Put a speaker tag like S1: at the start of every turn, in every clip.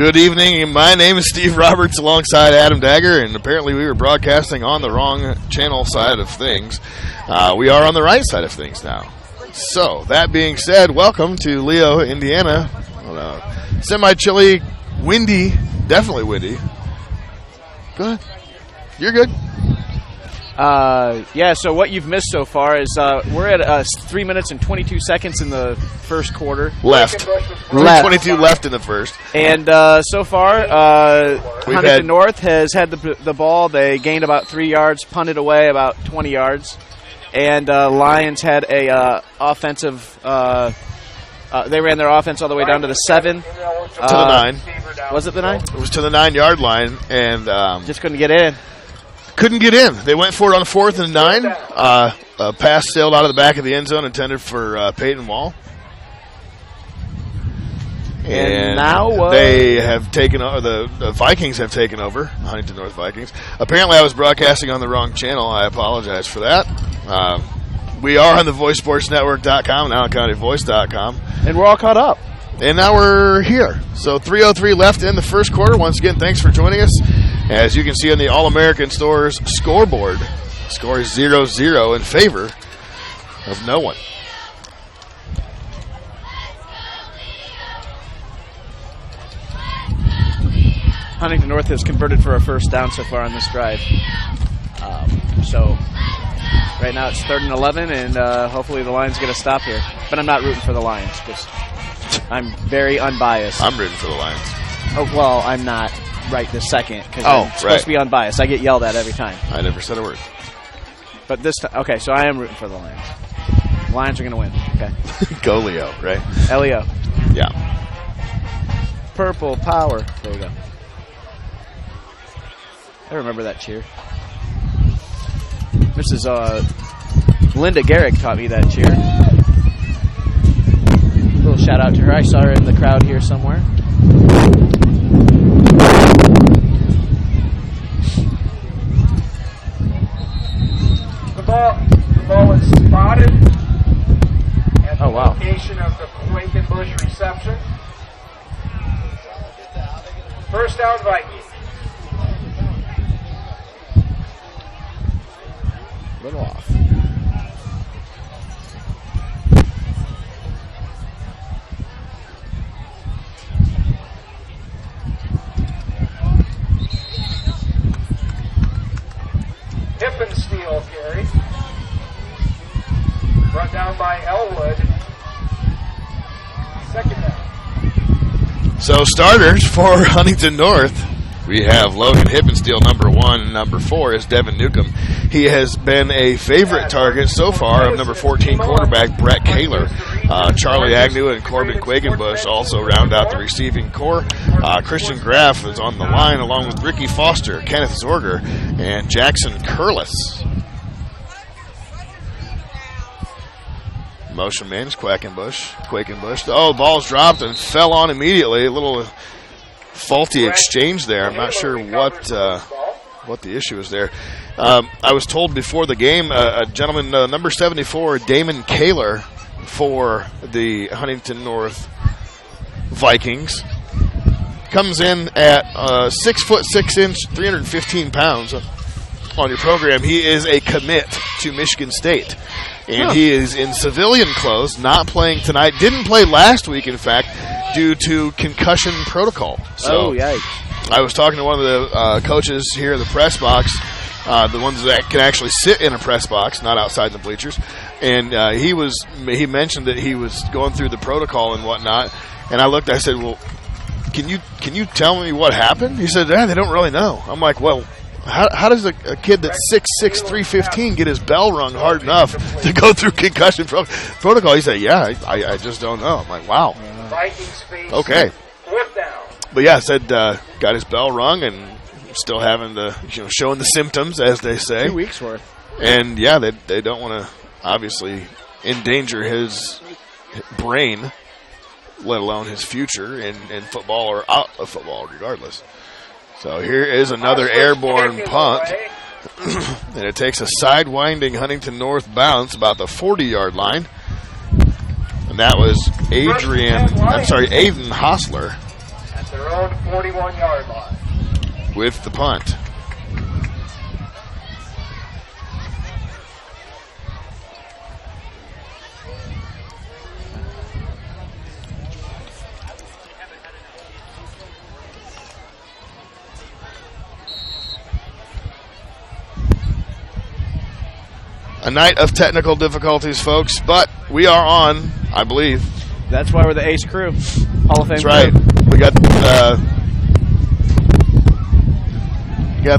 S1: Good evening. My name is Steve Roberts alongside Adam Dagger, and apparently we were broadcasting on the wrong channel side of things. We are on the right side of things now. So, that being said, welcome to Leo, Indiana. Semi-chilly, windy, definitely windy. Go ahead. You're good.
S2: So what you've missed so far is we're at 3 minutes and 22 seconds in the first quarter.
S1: Left. 22 left in the first.
S2: And so far, Huntington North has had the ball. They gained about 3 yards, punted away about 20 yards. And Lions had a offensive they ran their offense all the way down to the 7.
S1: To the 9.
S2: Was it the 9?
S1: It was to the 9-yard line. And
S2: just couldn't get in.
S1: Couldn't get in. They went for it on 4th and 9. A pass sailed out of the back of the end zone intended for Peyton Wall. And now they have taken over. The Vikings have taken over. Huntington North Vikings. Apparently, I was broadcasting on the wrong channel. I apologize for that. We are on the VoiceSportsNetwork.com, now CountyVoice.com.
S2: And we're all caught up.
S1: And now we're here. So 3:03 left in the first quarter. Once again, thanks for joining us. As you can see on the All-American Stores scoreboard, the score is 0-0 in favor of no one.
S2: Huntington North has converted for a first down so far on this drive. So right now it's 3rd and 11, and hopefully the Lions get a stop here. But I'm not rooting for the Lions. I'm very unbiased.
S1: I'm rooting for the Lions.
S2: Oh, well, I'm not right this second because I'm supposed to be unbiased. I get yelled at every time.
S1: I never said a word.
S2: But this time, okay, so I am rooting for the Lions. Lions are going to win. Okay.
S1: Go Leo, right?
S2: Leo.
S1: Yeah.
S2: Purple power. There you go. I remember that cheer. Mrs. Linda Garrick taught me that cheer. A little shout out to her. I saw her in the crowd here somewhere.
S3: The ball is spotted at the
S2: wow.
S3: location of the Quakenbush reception. First down, Vikings.
S2: Little off.
S3: Hippensteel carry. Brought down by Elwood. Second down.
S1: So starters for Huntington North. We have Logan Hippensteel, number 1. Number 4 is Devin Newcomb. He has been a favorite target so far of number 14 quarterback Brett Kaler. Charlie Agnew and Corbin Quakenbush also round out the receiving core. Christian Graff is on the line along with Ricky Foster, Kenneth Zorger, and Jackson Curlis. Motion man is Quakenbush. Oh, the ball's dropped and fell on immediately. A little faulty exchange there. I'm not sure what the issue is there. I was told before the game, a gentleman, number 74, Damon Kaler, for the Huntington North Vikings, comes in at 6'6", 315 pounds on your program. He is a commit to Michigan State. And he is in civilian clothes, not playing tonight. Didn't play last week, in fact, due to concussion protocol. So
S2: yikes.
S1: I was talking to one of the coaches here in the press box, the ones that can actually sit in a press box, not outside the bleachers. And he mentioned that he was going through the protocol and whatnot. And I said, well, can you tell me what happened? He said, they don't really know. I'm like, well, how does a kid that's 6'6", 315 get his bell rung hard enough to go through concussion protocol? He said, I just don't know. I'm like, wow. Okay. But yeah, I said got his bell rung and still having showing the symptoms, as they say.
S2: 2 weeks worth.
S1: And yeah, they don't want to obviously endanger his brain, let alone his future in football or out of football, regardless. So here is another airborne punt. And it takes a side-winding Huntington North bounce about the 40-yard line. And that was Aiden Hostler.
S3: their own 41-yard line.
S1: With the punt. A night of technical difficulties, folks, but we are on, I believe.
S2: That's why we're the Ace Crew. Hall of Fame.
S1: That's right. We got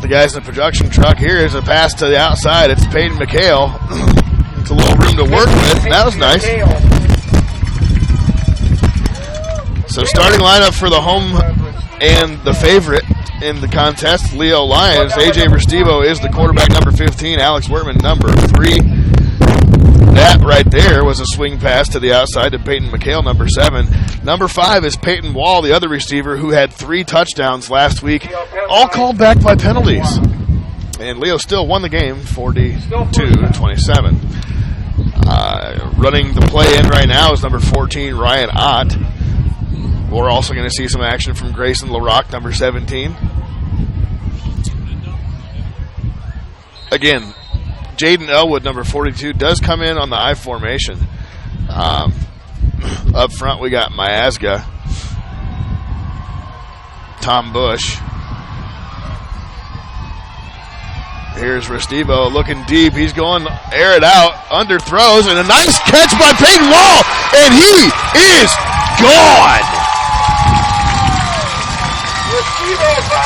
S1: the guys in the production truck. Here is a pass to the outside. It's Peyton McHale. It's a little room to work with. That was nice. So starting lineup for the home and the favorite in the contest, Leo Lions. AJ Restivo is the quarterback, number 15. Alex Wertman, number 3. That right there was a swing pass to the outside to Peyton McHale, number 7. Number 5 is Peyton Wall, the other receiver, who had 3 touchdowns last week, all called back by penalties. And Leo still won the game, 42-27. Running the play in right now is number 14, Ryan Ott. We're also going to see some action from Grayson LaRock, number 17. Again, Jaden Elwood, number 42, does come in on the I formation. Up front, we got Miasga, Tom Bush. Here's Restivo looking deep. He's going to air it out, underthrows, and a nice catch by Peyton Wall, and he is gone.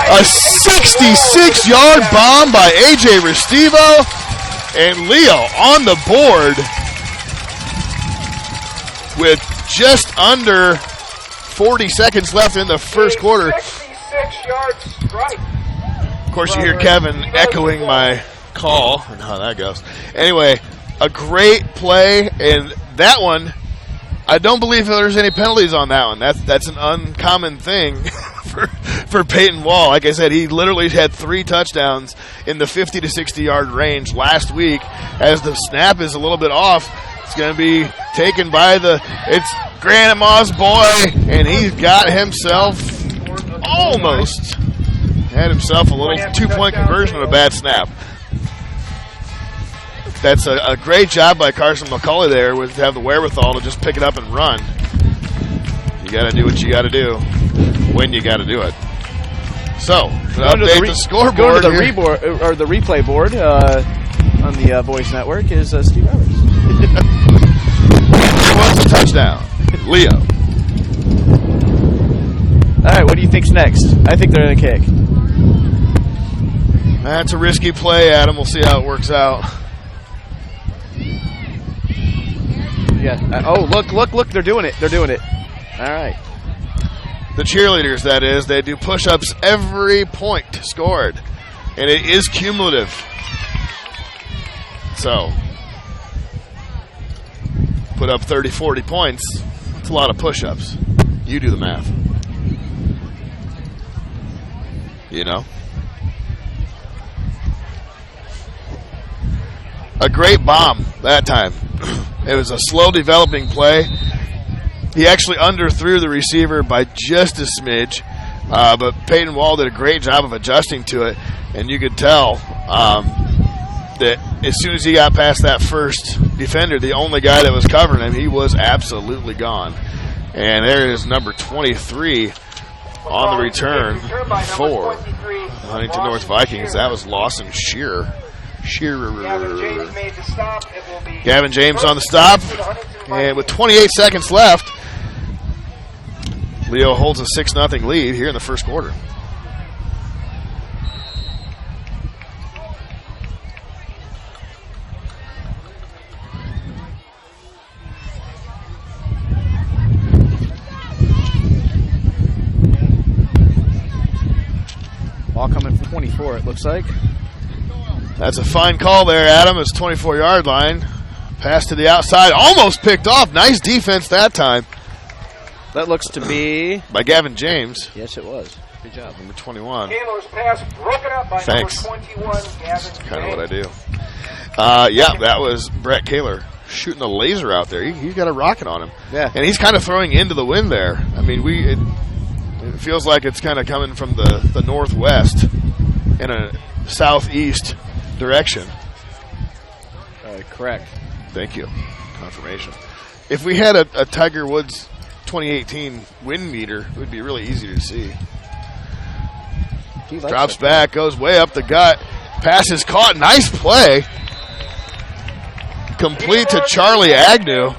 S1: A 66-yard bomb by A.J. Restivo, and Leo on the board with just under 40 seconds left in the first quarter.
S3: 66-yard strike.
S1: Of course, you hear Kevin echoing my call and how that goes. Anyway, a great play, and that one, I don't believe there's any penalties on that one. That's an uncommon thing for Peyton Wall. Like I said, he literally had 3 touchdowns in the 50 to 60-yard range last week. As the snap is a little bit off, it's going to be taken by it's Grandma's boy, and he's got himself had himself a little 2-point conversion on a bad snap. That's a great job by Carson McCulley there to have the wherewithal to just pick it up and run. You got to do what you got to do when you got to do it. So, to update the scoreboard.
S2: Going to the replay board on the Voice Network is Steve Roberts.
S1: It was a touchdown. Leo.
S2: All right, what do you think's next? I think they're going to kick.
S1: That's a risky play, Adam. We'll see how it works out.
S2: Yeah. Look. They're doing it. All right.
S1: The cheerleaders, that is, they do push-ups every point scored. And it is cumulative. So, put up 30, 40 points. That's a lot of push-ups. You do the math. You know? A great bomb that time. It was a slow developing play. He actually underthrew the receiver by just a smidge, but Peyton Wall did a great job of adjusting to it, and you could tell that as soon as he got past that first defender, the only guy that was covering him, he was absolutely gone. And there is number 23 on the return for the Huntington North Vikings. That was Lawson Shearer. Gavin James on the stop, and with 28 seconds left, Leo holds a 6-0 lead here in the first quarter.
S2: Ball coming from 24, it looks like.
S1: That's a fine call there, Adam. It's 24-yard line. Pass to the outside, almost picked off. Nice defense that time.
S2: That looks to be
S1: by Gavin James.
S2: Yes, it was. Good job.
S1: Number 21.
S3: Taylor's pass broken up by
S1: Thanks.
S3: number 21, Gavin
S1: That's kind of what I do.
S3: James.
S1: Yeah, that was Brett Kaler shooting a laser out there. He's got a rocket on him.
S2: Yeah.
S1: And he's kind of throwing into the wind there. I mean, It feels like it's kind of coming from the northwest in a southeast direction.
S2: Correct.
S1: Thank you. Confirmation. If we had a Tiger Woods 2018 wind meter, it would be really easy to see. Drops back, goes way up the gut. Pass is caught. Nice play. Complete to Charlie Agnew.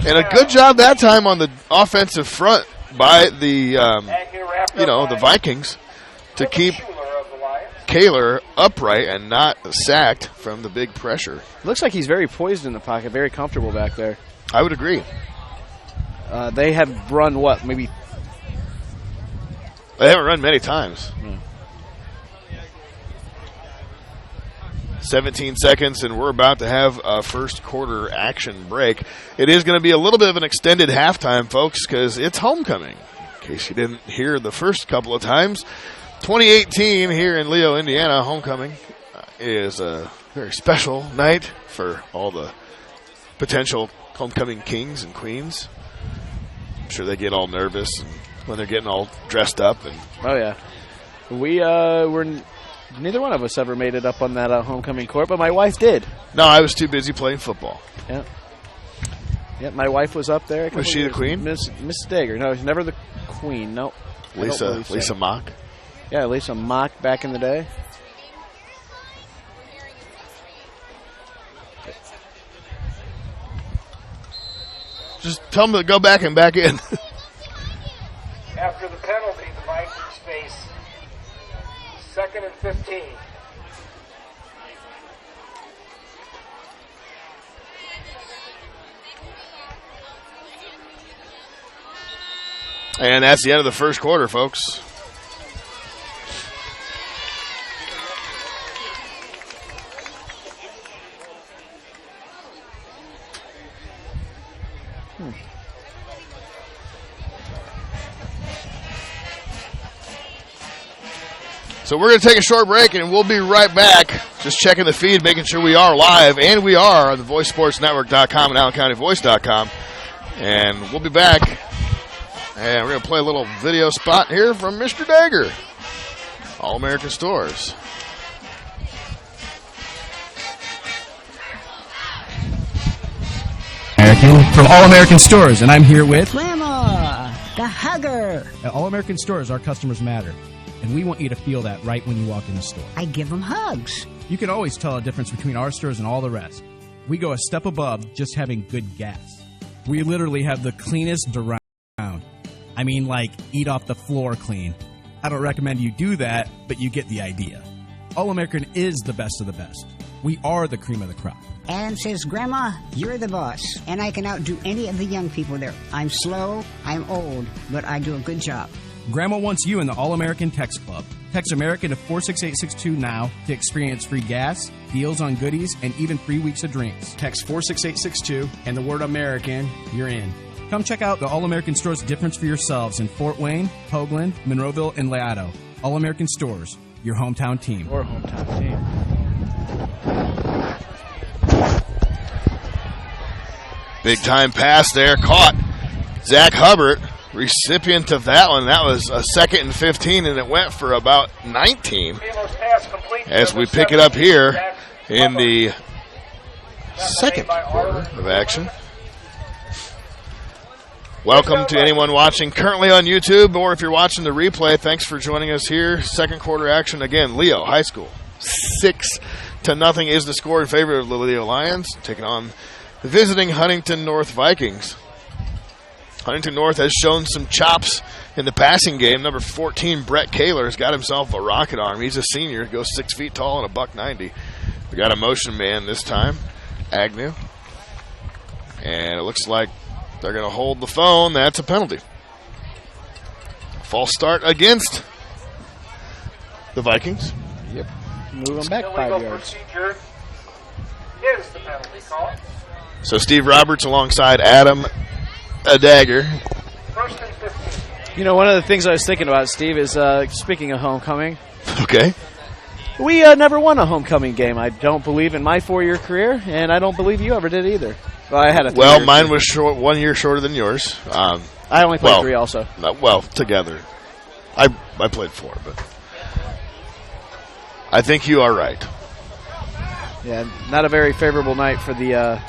S1: And a good job that time on the offensive front by the the Vikings to keep Kaler upright and not sacked from the big pressure.
S2: Looks like he's very poised in the pocket, very comfortable back there.
S1: I would agree.
S2: They have run what, maybe?
S1: They haven't run many times. 17 seconds, and we're about to have a first quarter action break. It is going to be a little bit of an extended halftime, folks, because it's homecoming. In case you didn't hear the first couple of times, 2018 here in Leo, Indiana, homecoming is a very special night for all the potential homecoming kings and queens. I'm sure they get all nervous and when they're getting all dressed up. And
S2: oh, yeah. Neither one of us ever made it up on that homecoming court, but my wife did.
S1: No, I was too busy playing football.
S2: Yeah. Yeah, my wife was up there.
S1: Was she the queen?
S2: Miss Stager. No, she's never the queen. No.
S1: Lisa Mock?
S2: Yeah, Lisa Mock back in the day.
S1: Just tell them to go back and back in.
S3: After the penalty, the Vikings face 2nd and 15.
S1: And that's the end of the first quarter, folks. So we're going to take a short break, and we'll be right back. Just checking the feed, making sure we are live, and we are on the VoiceSportsNetwork.com and AllenCountyVoice.com. And we'll be back, and we're going to play a little video spot here from Mr. Dagger, All-American Stores.
S4: From All-American Stores, and I'm here with
S5: Grandma, the hugger.
S4: At All-American Stores, our customers matter, and we want you to feel that right when you walk in the store.
S5: I give them hugs.
S4: You can always tell a difference between our stores and all the rest. We go a step above just having good gas. We literally have the cleanest around. I mean, like, eat off the floor clean. I don't recommend you do that, but you get the idea. All-American is the best of the best. We are the cream of the crop.
S5: Adam says, Grandma, you're the boss, and I can outdo any of the young people there. I'm slow, I'm old, but I do a good job.
S4: Grandma wants you in the All-American Text Club. Text American to 46862 now to experience free gas, deals on goodies, and even free weeks of drinks.
S6: Text 46862 and the word American, you're in.
S4: Come check out the All-American Stores difference for yourselves in Fort Wayne, Hoagland, Monroeville, and Laredo. All-American Stores, your hometown team.
S2: Or hometown team.
S1: Big time pass there, caught. Zach Hubbard, recipient of that one. That was a 2nd and 15, and it went for about 19. As we pick it up here in the second quarter of action. Welcome to anyone watching currently on YouTube, or if you're watching the replay, thanks for joining us here. Second quarter action again. Leo High School 6-0 is the score in favor of the Leo Lions, taking on the visiting Huntington North Vikings. Huntington North has shown some chops in the passing game. Number 14, Brett Kaler, has got himself a rocket arm. He's a senior, goes 6 feet tall and $190. We got a motion man this time, Agnew. And it looks like they're going to hold the phone. That's a penalty. False start against the Vikings.
S2: Yep. Move them back 5 yards.
S3: Is the penalty call.
S1: So Steve Roberts alongside Adam Dagger.
S3: 1st and 15.
S2: You know, one of the things I was thinking about, Steve, is speaking of homecoming.
S1: Okay.
S2: We never won a homecoming game. I don't believe in my 4-year career, and I don't believe you ever did either. Well, I had a 3-year
S1: Well, mine
S2: career.
S1: was 1 year shorter than yours.
S2: I only played 3 also.
S1: Well, together. I played 4, but I think you are right.
S2: Yeah, not a very favorable night for the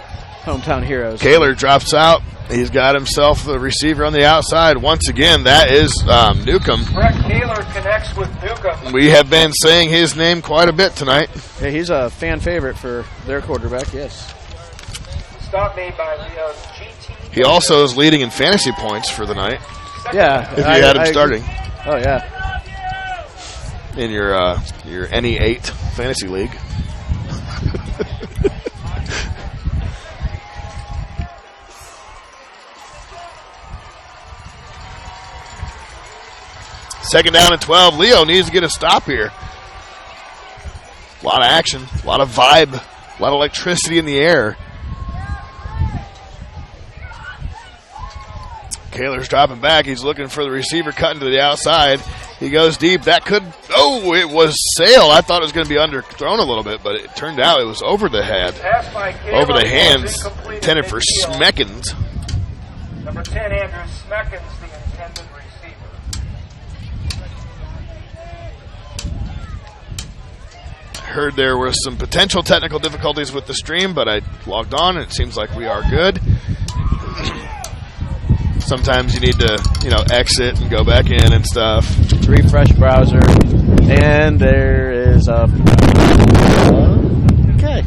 S2: hometown heroes.
S1: Kaler drops out. He's got himself a receiver on the outside. Once again, that is Newcomb.
S3: Brett Kaler connects with Newcomb.
S1: We have been saying his name quite a bit tonight.
S2: Yeah, he's a fan favorite for their quarterback, yes.
S3: Stop made by Leo's GT.
S1: He also is leading in fantasy points for the night.
S2: Yeah.
S1: If you had him starting.
S2: Oh, yeah.
S1: In your NE8 fantasy league. Second down and 12. Leo needs to get a stop here. A lot of action, a lot of vibe, a lot of electricity in the air. Kaler's dropping back. He's looking for the receiver cutting to the outside. He goes deep. That could, it was Sale. I thought it was going to be underthrown a little bit, but it turned out it was over the head. Over the hands, intended for Smeckens.
S3: Number 10, Andrew Smeckens, the intended receiver.
S1: Heard there were some potential technical difficulties with the stream, but I logged on and it seems like we are good. Sometimes you need to, exit and go back in and stuff.
S2: Refresh browser, and there is a. Okay.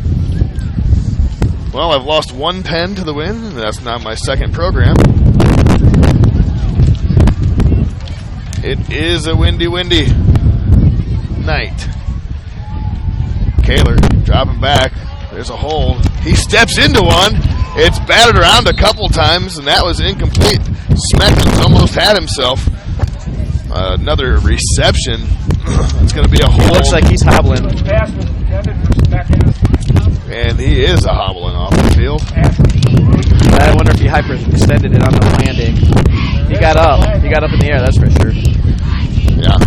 S1: Well, I've lost 1 pen to the win, and that's not my second program. It is a windy night. Kaler dropping back. There's a hole. He steps into one. It's batted around a couple times, and that was incomplete. Smeckens almost had himself another reception. It's going to be a hole.
S2: Looks like he's hobbling.
S1: And he is a hobbling off the field.
S2: I wonder if he hyperextended it on the landing. He got up. He got up in the air, that's for sure.
S1: Yeah.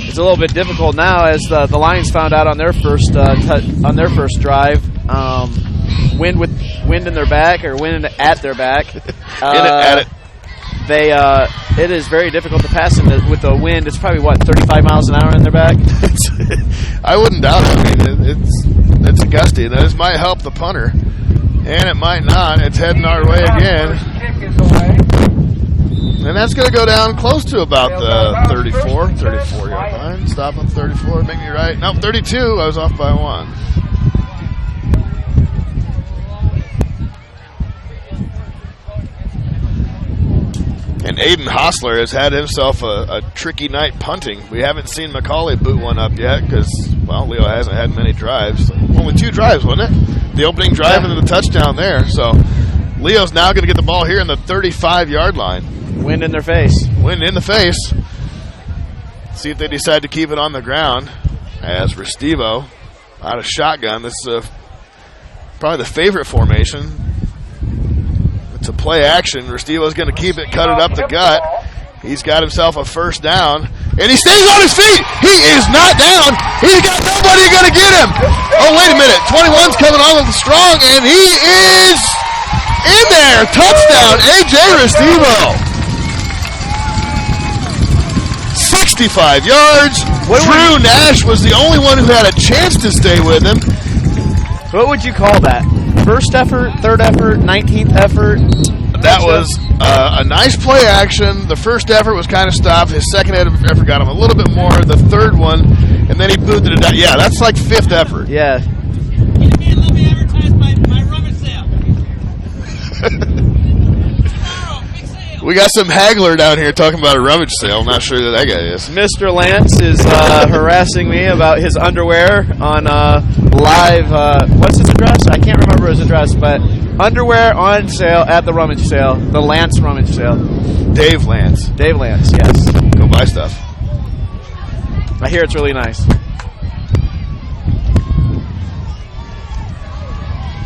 S2: It's a little bit difficult now, as the Lions found out on their first drive. Wind in their back, or wind at their back. It is very difficult to pass with the wind. It's probably 35 miles an hour in their back.
S1: I wouldn't doubt it. I mean, it's gusty. This might help the punter, and it might not. It's heading our way again. And that's going to go down close to about the 34-yard line. Stop on 34, make me right. Nope, 32. I was off by 1. And Aiden Hostler has had himself a tricky night punting. We haven't seen McCauley boot one up yet because, Leo hasn't had many drives. Only 2 drives, wasn't it? The opening drive and then the touchdown there. So Leo's now going to get the ball here in the 35-yard line.
S2: Wind in their face.
S1: Wind in the face. See if they decide to keep it on the ground. As Restivo out of shotgun. This is probably the favorite formation. It's a play action. Restivo's going to keep it, cut it up the gut. He's got himself a first down. And he stays on his feet. He is not down. He's got nobody going to get him. Oh, wait a minute. 21's coming on with strong, and he is in there. Touchdown, A.J. Restivo. 65 yards. Drew Nash was the only one who had a chance to stay with him.
S2: What would you call that? First effort, third effort, 19th effort?
S1: That was a nice play action. The first effort was kind of stopped. His second effort got him a little bit more. The third one, and then he booted it down. Yeah, that's like 5th effort.
S2: Yeah.
S7: Let me advertise my rummage sale.
S1: We got some haggler down here talking about a rummage sale. I'm not sure who that guy is.
S2: Mr. Lance is harassing me about his underwear on live. What's his address? I can't remember his address, but underwear on sale at the rummage sale, the Lance rummage sale.
S1: Dave Lance.
S2: Dave Lance, yes.
S1: Go buy stuff.
S2: I hear it's really nice.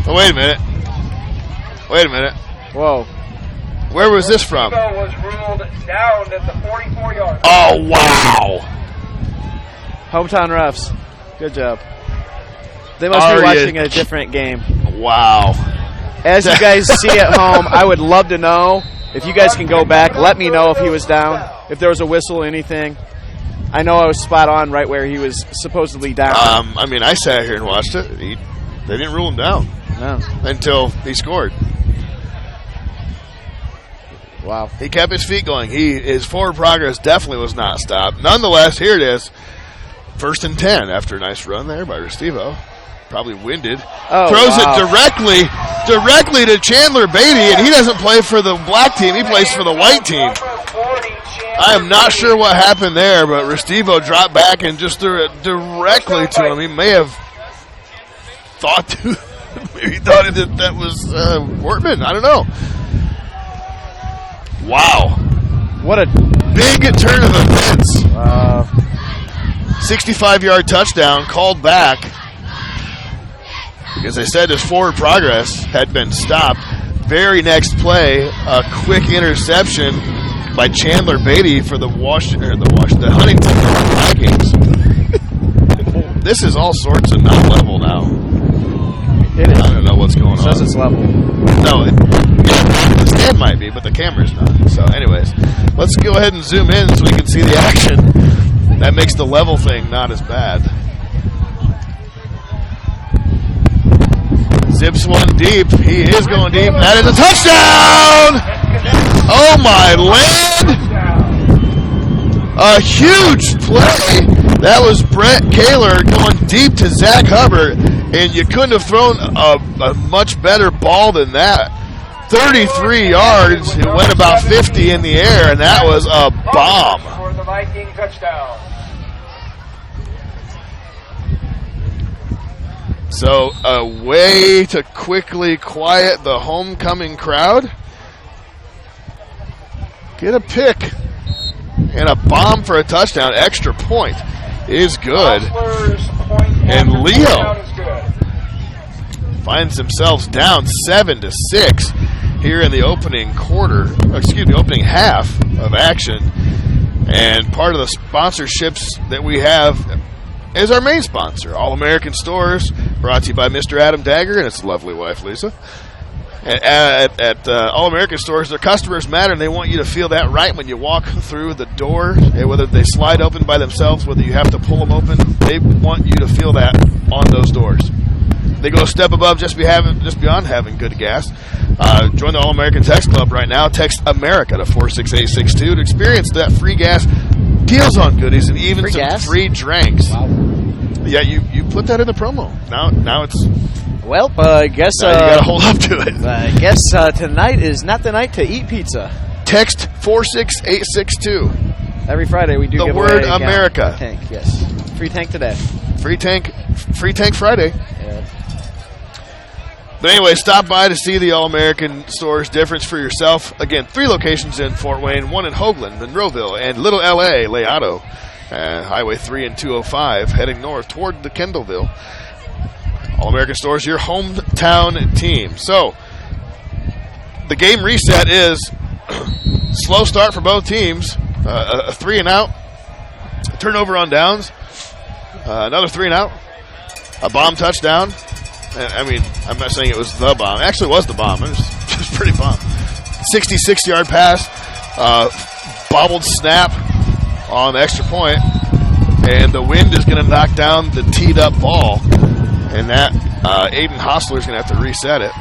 S1: Oh, wait a minute.
S2: Whoa.
S1: Where was this from?
S3: Was ruled down at the 44-yard.
S1: Oh, wow.
S2: Hometown refs. Good job. They must be watching a different game.
S1: Wow.
S2: As you guys see at home, I would love to know If you guys can go back, let me know if he was down, if there was a whistle, anything. I know I was spot on right where he was supposedly down.
S1: I mean, I sat here and watched it. They didn't rule him down.
S2: No.
S1: Until he scored.
S2: Wow.
S1: He kept his feet going. His forward progress definitely was not stopped. Nonetheless, here it is. 1st and 10 after a nice run there by Restivo. Probably winded. Throws it directly to Chandler Beatty, and he doesn't play for the black team. He plays for the white team. I am not sure what happened there, but Restivo dropped back and just threw it directly to him. He may have thought that was Wortman. I don't know. Wow.
S2: What a
S1: big turn of events. 65-yard touchdown called back. Because they said his forward progress had been stopped. Very next play, a quick interception by Chandler Beatty for the Huntington Vikings. This is all sorts of not level now.
S2: It is.
S1: I don't know what's going on.
S2: It says it's level.
S1: No, the stand might be, but the camera's not. So, anyways, let's go ahead and zoom in so we can see the action. That makes the level thing not as bad. Zips one deep. He is going deep. That is a touchdown! Oh, my land! A huge play. That was Brett Kaler going deep to Zach Hubbard, and you couldn't have thrown a much better ball than that. 33 yards. It went about 50 in the air, and that was a bomb.
S3: For the Viking touchdown.
S1: So a way to quickly quiet the homecoming crowd. Get a pick and a bomb for a touchdown. Extra point is good. And Leo finds themselves down 7-6 here in the opening opening half of action. And part of the sponsorships that we have is our main sponsor, All-American Stores, brought to you by Mr. Adam Dagger and his lovely wife, Lisa. At All-American Stores, their customers matter, and they want you to feel that right when you walk through the door. Whether they slide open by themselves, whether you have to pull them open, they want you to feel that on those doors. They go a step above just beyond having good gas. Join the All-American Text Club right now. Text America to 46862 to experience that free gas, deals on goodies, and even free drinks.
S2: Wow.
S1: Yeah, you put that in the promo. Now it's...
S2: Well, I guess...
S1: you got to hold up to it.
S2: I guess tonight is not the night to eat pizza.
S1: Text 46862.
S2: Every Friday we do
S1: the
S2: give
S1: word
S2: away a
S1: America.
S2: Tank, yes. Free tank today.
S1: Free tank Friday.
S2: Yeah.
S1: But anyway, stop by to see the All-American Stores difference for yourself. Again, 3 locations in Fort Wayne, 1 in Hoagland, Monroeville, and Little L.A., Leato. Highway 3 and 205 heading north toward the Kendallville. All-American Stores, your hometown team. So, the game reset is slow start for both teams. A 3 and out. A turnover on downs. Another 3 and out. A bomb touchdown. I mean, I'm not saying it was the bomb. It actually was the bomb. It was pretty bomb. 66-yard pass. Bobbled snap on the extra point. And the wind is going to knock down the teed-up ball. And that Aiden Hostler is going to have to reset it.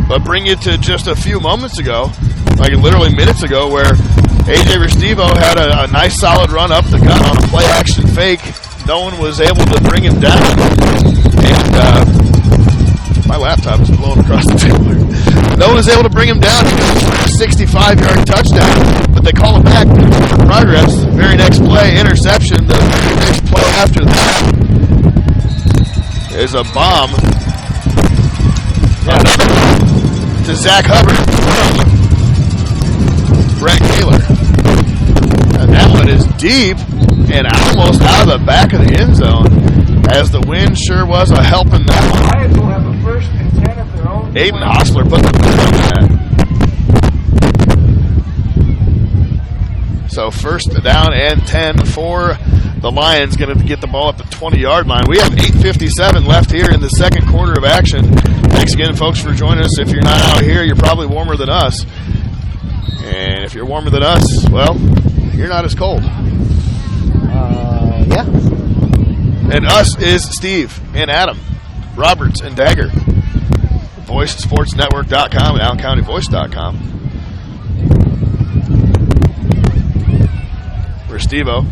S1: But bring you to just a few moments ago, like literally minutes ago, where A.J. Restivo had a nice solid run up the gut on a play-action fake. No one was able to bring him down. And my laptop is blowing across the table. No one was able to bring him down. He got a 65-yard touchdown. But they call it back for progress. Very next play, interception. The next play after that is a bomb. To Zach Hubbard. Brett Kaler. And that one is deep and almost out of the back of the end zone, as the wind sure was a helping that one.
S3: Lions will have a 1st and 10 of their own.
S1: Aiden Hostler put the boot on that. So 1st down and 10 for the Lions going to get the ball at the 20-yard line. We have 8:57 left here in the second quarter of action. Thanks again, folks, for joining us. If you're not out here, you're probably warmer than us. And if you're warmer than us, well, you're not as cold.
S2: Yeah.
S1: And us is Steve and Adam, Roberts and Dagger. VoiceSportsNetwork.com and AllenCountyVoice.com. For Steve-O.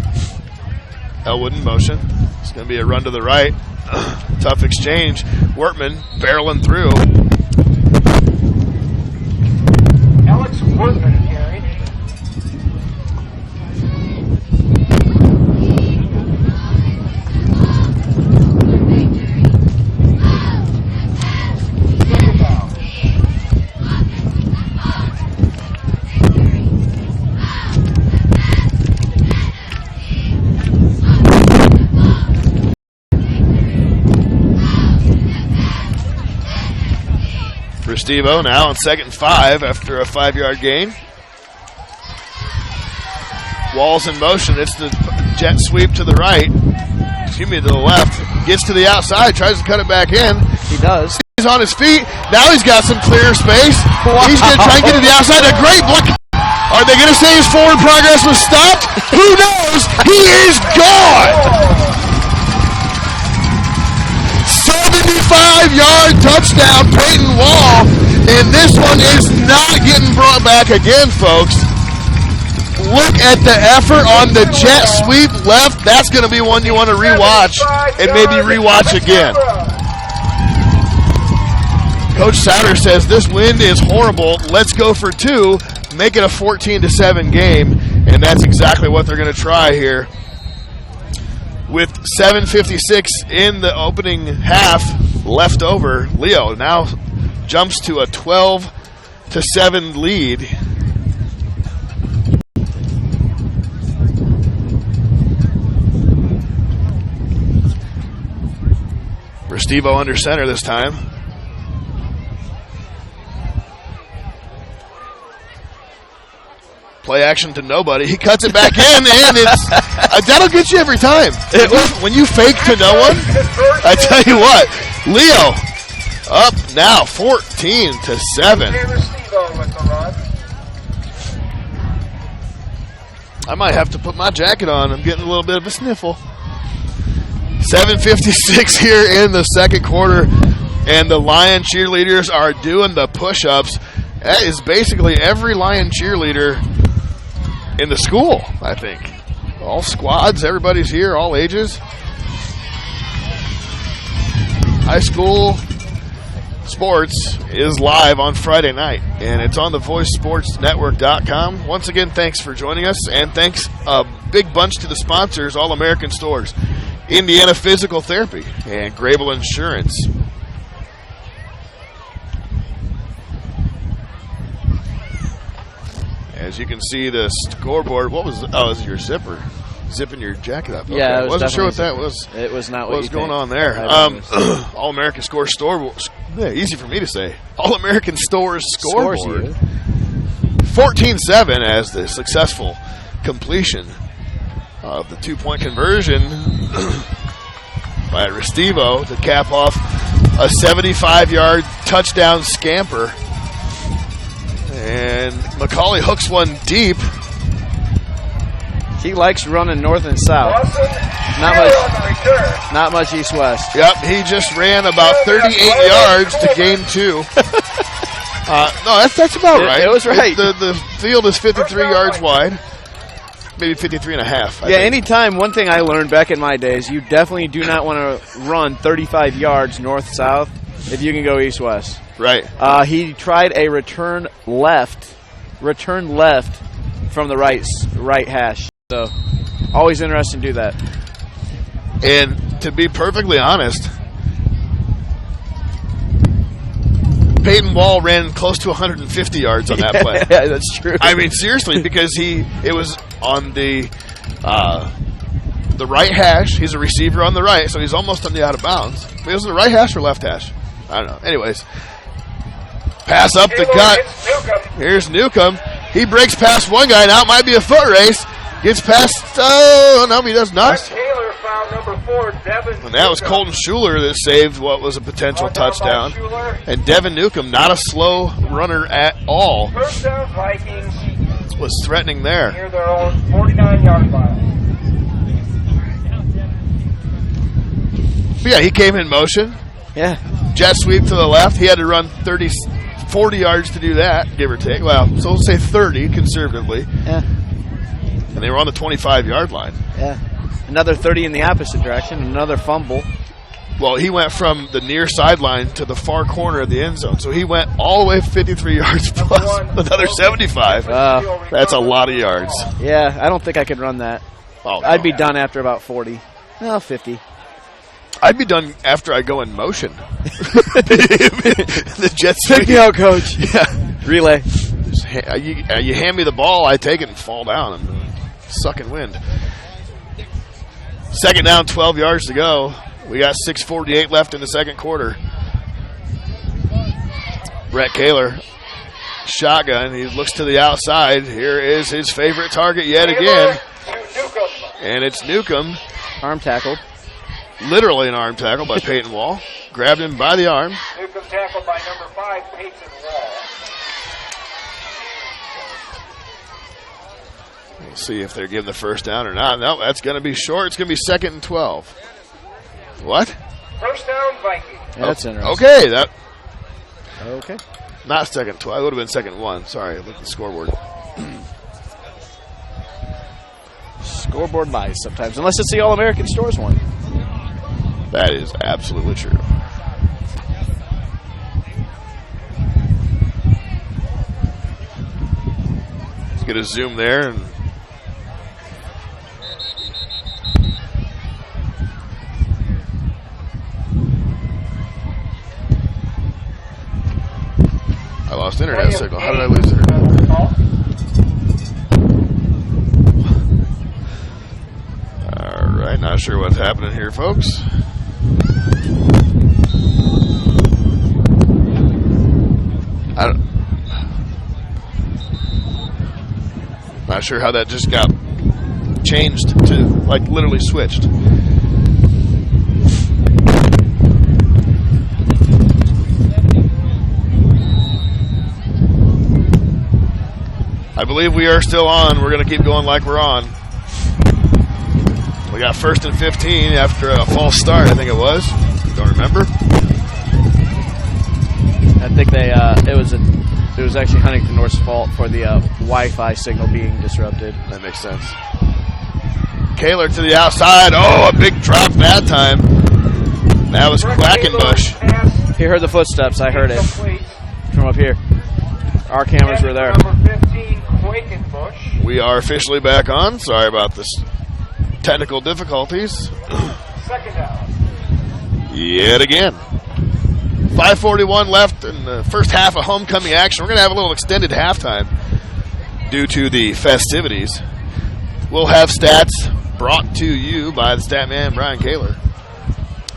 S1: Elwood in motion. It's going to be a run to the right. Tough exchange. Wortman barreling through.
S3: Alex Wortman carried.
S1: For Steve-O now on 2nd and 5 after a 5-yard gain. Walls in motion. It's the jet sweep to the right. Excuse me, to the left. Gets to the outside, tries to cut it back in.
S2: He does.
S1: He's on his feet. Now he's got some clear space. Wow. He's going to try and get to the outside. A great block. Are they going to say his forward progress was stopped? Who knows? He is gone. 75-yard touchdown, Peyton Wall, and this one is not getting brought back again, folks. Look at the effort on the jet sweep left. That's going to be one you want to rewatch and maybe rewatch again. Coach Souter says this wind is horrible. Let's go for 2, make it a 14-7 game, and that's exactly what they're going to try here. With 7:56 in the opening half left over, Leo now jumps to a 12-7 lead. Restivo under center this time. Play action to nobody. He cuts it back in, and it's that'll get you every time. When you fake to no one, I tell you what, Leo up now 14-7. I might have to put my jacket on. I'm getting a little bit of a sniffle. 7:56 here in the second quarter, and the Lion cheerleaders are doing the push-ups. That is basically every Lion cheerleader in the school, I think. All squads, everybody's here, all ages. High school sports is live on Friday night, and it's on the VoiceSportsNetwork.com. Once again, thanks for joining us, and thanks a big bunch to the sponsors, All American Stores, Indiana Physical Therapy, and Grable Insurance. As you can see, the scoreboard. What was? Oh, it was your zipper, zipping your jacket up. Okay.
S2: Yeah,
S1: wasn't sure what that was.
S2: It was not
S1: what was going on there. All American Store store. Yeah, easy for me to say. All American Stores scoreboard. 14-7 as the successful completion of the 2-point conversion by Restivo to cap off a 75-yard touchdown scamper. And McCauley hooks one deep.
S2: He likes running north and south. Not much east-west.
S1: Yep, he just ran about 38 yards to gain 2. No, that's about right.
S2: It was right.
S1: The field is 53 yards wide. Maybe 53 and a half.
S2: Yeah, anytime. One thing I learned back in my days, you definitely do not want to run 35 yards north-south if you can go east-west.
S1: Right.
S2: He tried a return left from the right hash. So, always interesting to do that.
S1: And to be perfectly honest, Peyton Wall ran close to 150 yards on that play.
S2: Yeah, that's true.
S1: I mean, seriously, because it was on the right hash. He's a receiver on the right, so he's almost on the out of bounds. It was the right hash or left hash? I don't know. Anyways, pass up the gut. Here's Newcomb. He breaks past one guy. Now it might be a foot race. Gets past. Oh, no, he does not.
S3: Taylor found number 4, Devin.
S1: And that was Colton Schuler that saved what was a potential touchdown. And Devin Newcomb, not a slow runner at all,
S3: First down, Vikings.
S1: was threatening there.
S3: Near their own 49-yard line.
S1: But yeah, he came in motion.
S2: Yeah.
S1: Jet sweep to the left. He had to run 40 yards to do that, give or take. Well, so we'll say 30 conservatively.
S2: Yeah.
S1: And they were on the 25-yard line.
S2: Yeah. Another 30 in the opposite direction. Another fumble.
S1: Well, he went from the near sideline to the far corner of the end zone. So he went all the way 53 yards plus another 75. That's a lot of yards.
S2: Yeah, I don't think I could run that.
S1: Oh,
S2: I'd be done after about 40. No, 50.
S1: I'd be done after I go in motion. The jet sweep.
S2: Pick me out, coach.
S1: Yeah.
S2: Relay.
S1: You hand me the ball, I take it and fall down. I'm sucking wind. Second down, 12 yards to go. We got 6:48 left in the second quarter. Brett Kaler, shotgun. He looks to the outside. Here is his favorite target yet again. And it's Newcomb.
S2: Arm tackled.
S1: Literally an arm tackle by Peyton Wall. Grabbed him by the arm.
S3: Newcomb tackled by number 5, Peyton Wall.
S1: We'll see if they're giving the first down or not. No, that's going to be short. It's going to be 2nd and 12. What?
S3: First down, Vikings.
S2: Yeah, that's interesting.
S1: Okay,
S2: Okay.
S1: not 2nd 12. It would have been 2nd 1. Sorry, I looked at the scoreboard.
S2: Scoreboard lies sometimes, unless it's the All-American Stores one.
S1: That is absolutely true. Let's get a zoom there. And I lost internet signal. How did I lose internet? All right, not sure what's happening here, folks. Not sure how that just got changed to, like, literally switched. I believe we are still on. We're going to keep going like we're on. We got 1st and 15 after a false start, I think it was. Don't remember.
S2: I think it was actually Huntington North's fault for the Wi-Fi signal being disrupted.
S1: That makes sense. Kaler to the outside. Oh, a big drop that time. That was Quackenbush.
S2: He heard the footsteps. I heard it from up here. Our cameras were there.
S3: Number 15, Quackenbush.
S1: We are officially back on. Sorry about this technical difficulties.
S3: 2nd down.
S1: Yet again. 5:41 left in the first half of homecoming action. We're going to have a little extended halftime due to the festivities. We'll have stats brought to you by the stat man, Brian Kaler.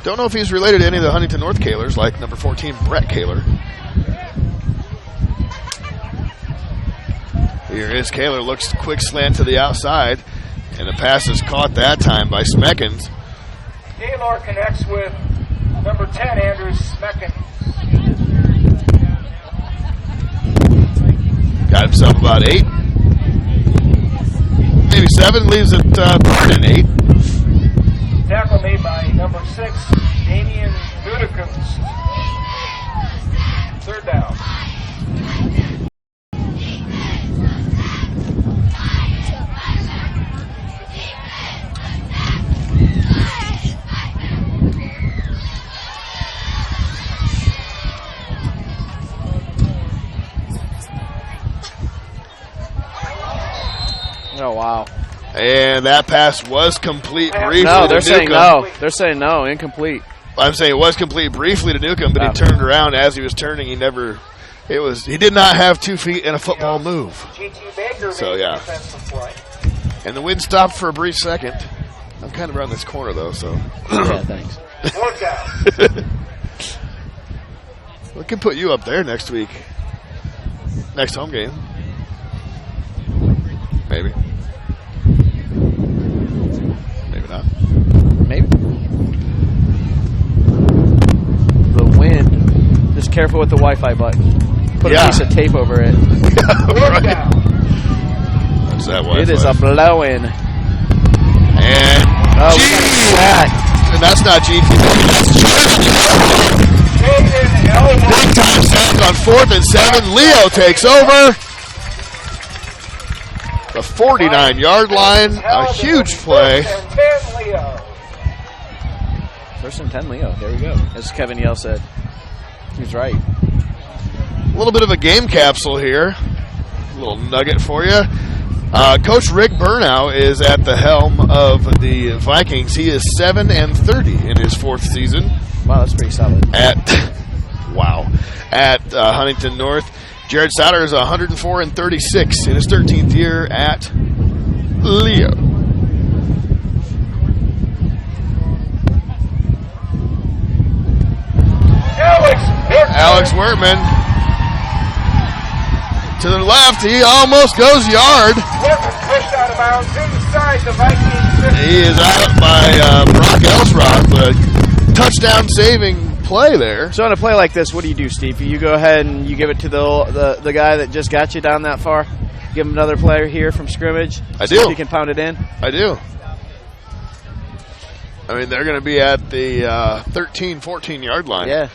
S1: Don't know if he's related to any of the Huntington North Kalers, like number 14, Brett Kaler. Here is Kaler, looks quick slant to the outside, and the pass is caught that time by Smeckens.
S3: Kaler connects with number 10, Andrew Smeckens.
S1: Got himself about 8. Maybe 7, leaves it 3rd and 8.
S3: Tackle made by number 6, Damian Gutekunst. 3rd down.
S2: Oh, wow.
S1: And that pass was complete briefly.
S2: No, they're
S1: to
S2: saying
S1: Newcomb.
S2: no. They're saying no, incomplete.
S1: I'm saying it was complete briefly to Newcomb, but he turned around as he was turning. He did not have 2 feet in a football move. So, yeah. And the wind stopped for a brief second. I'm kind of around this corner, though, so.
S2: Yeah, thanks.
S1: We can put you up there next week. Next home game. Maybe.
S2: careful with the Wi-Fi button. Put a piece of tape over it.
S1: Right. What's that Wi-Fi?
S2: It is a blowing.
S1: And and that's not GT. Big time sounds on 4th and 7. Leo takes over the 49-yard line. A huge play.
S2: First and 10, Leo. There we go. As Kevin Yell said. He's right.
S1: A little bit of a game capsule here. A little nugget for you. Coach Rick Burnow is at the helm of the Vikings. He is 7-30 in his 4th season.
S2: Wow, that's pretty solid.
S1: At Huntington North. Jared Sauter is 104-36 in his 13th year at Leo. Alex Wertman to the left. He almost goes yard.
S3: Pushed out of bounds inside the Vikings.
S1: He is out by Brock Elsroth. A touchdown saving play there.
S2: So in a play like this, what do you do, Steve? You go ahead and you give it to the guy that just got you down that far? Give him another player here from scrimmage?
S1: I
S2: see
S1: do.
S2: If he can pound it in?
S1: I do. I mean, they're going to be at the 13, 14-yard line.
S2: Yeah.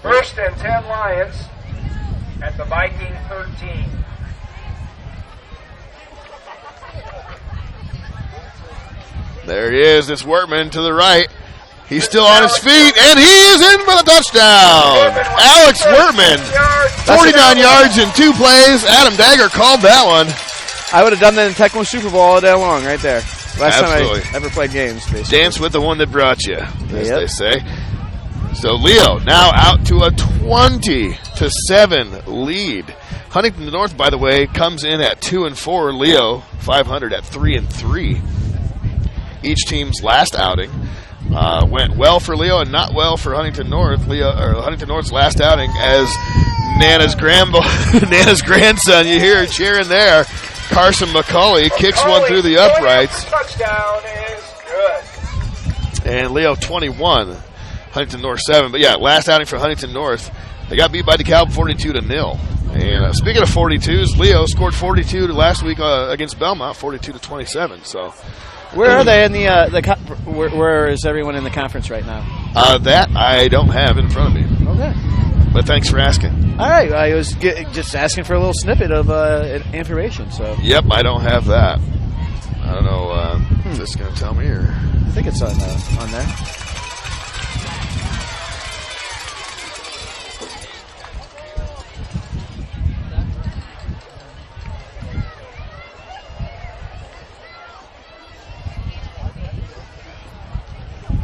S3: First and 10 Lions at the Viking 13.
S1: There he is. It's Wertman to the right. He's still on his feet, and he is in for the touchdown. Alex Wertman, 49 yards in 2 plays. Adam Dagger called that one.
S2: I would have done that in Tecmo Super Bowl all day long right there. Last
S1: Absolutely.
S2: time I ever played games, basically.
S1: Dance with the one that brought you, as they say. So Leo now out to a 20-7 lead. Huntington North, by the way, comes in at 2-4. Leo 500 at 3-3. Each team's last outing went well for Leo and not well for Huntington North. Huntington North's last outing as Nana's grandson. You hear cheering there. Carson McCauley kicks one through the uprights.
S3: Touchdown is good.
S1: And Leo 21. Huntington North 7. But yeah, last outing for Huntington North. They got beat by DeKalb 42-0. And speaking of 42s, Leo scored 42 last week against Belmont, 42-27. So
S2: where are they in the where is everyone in the conference right now?
S1: That I don't have in front of me.
S2: Okay.
S1: But thanks for asking.
S2: All right, I was just asking for a little snippet of information. So. Yep,
S1: I don't have that. I don't know if this is going to tell me or.
S2: I think it's on there.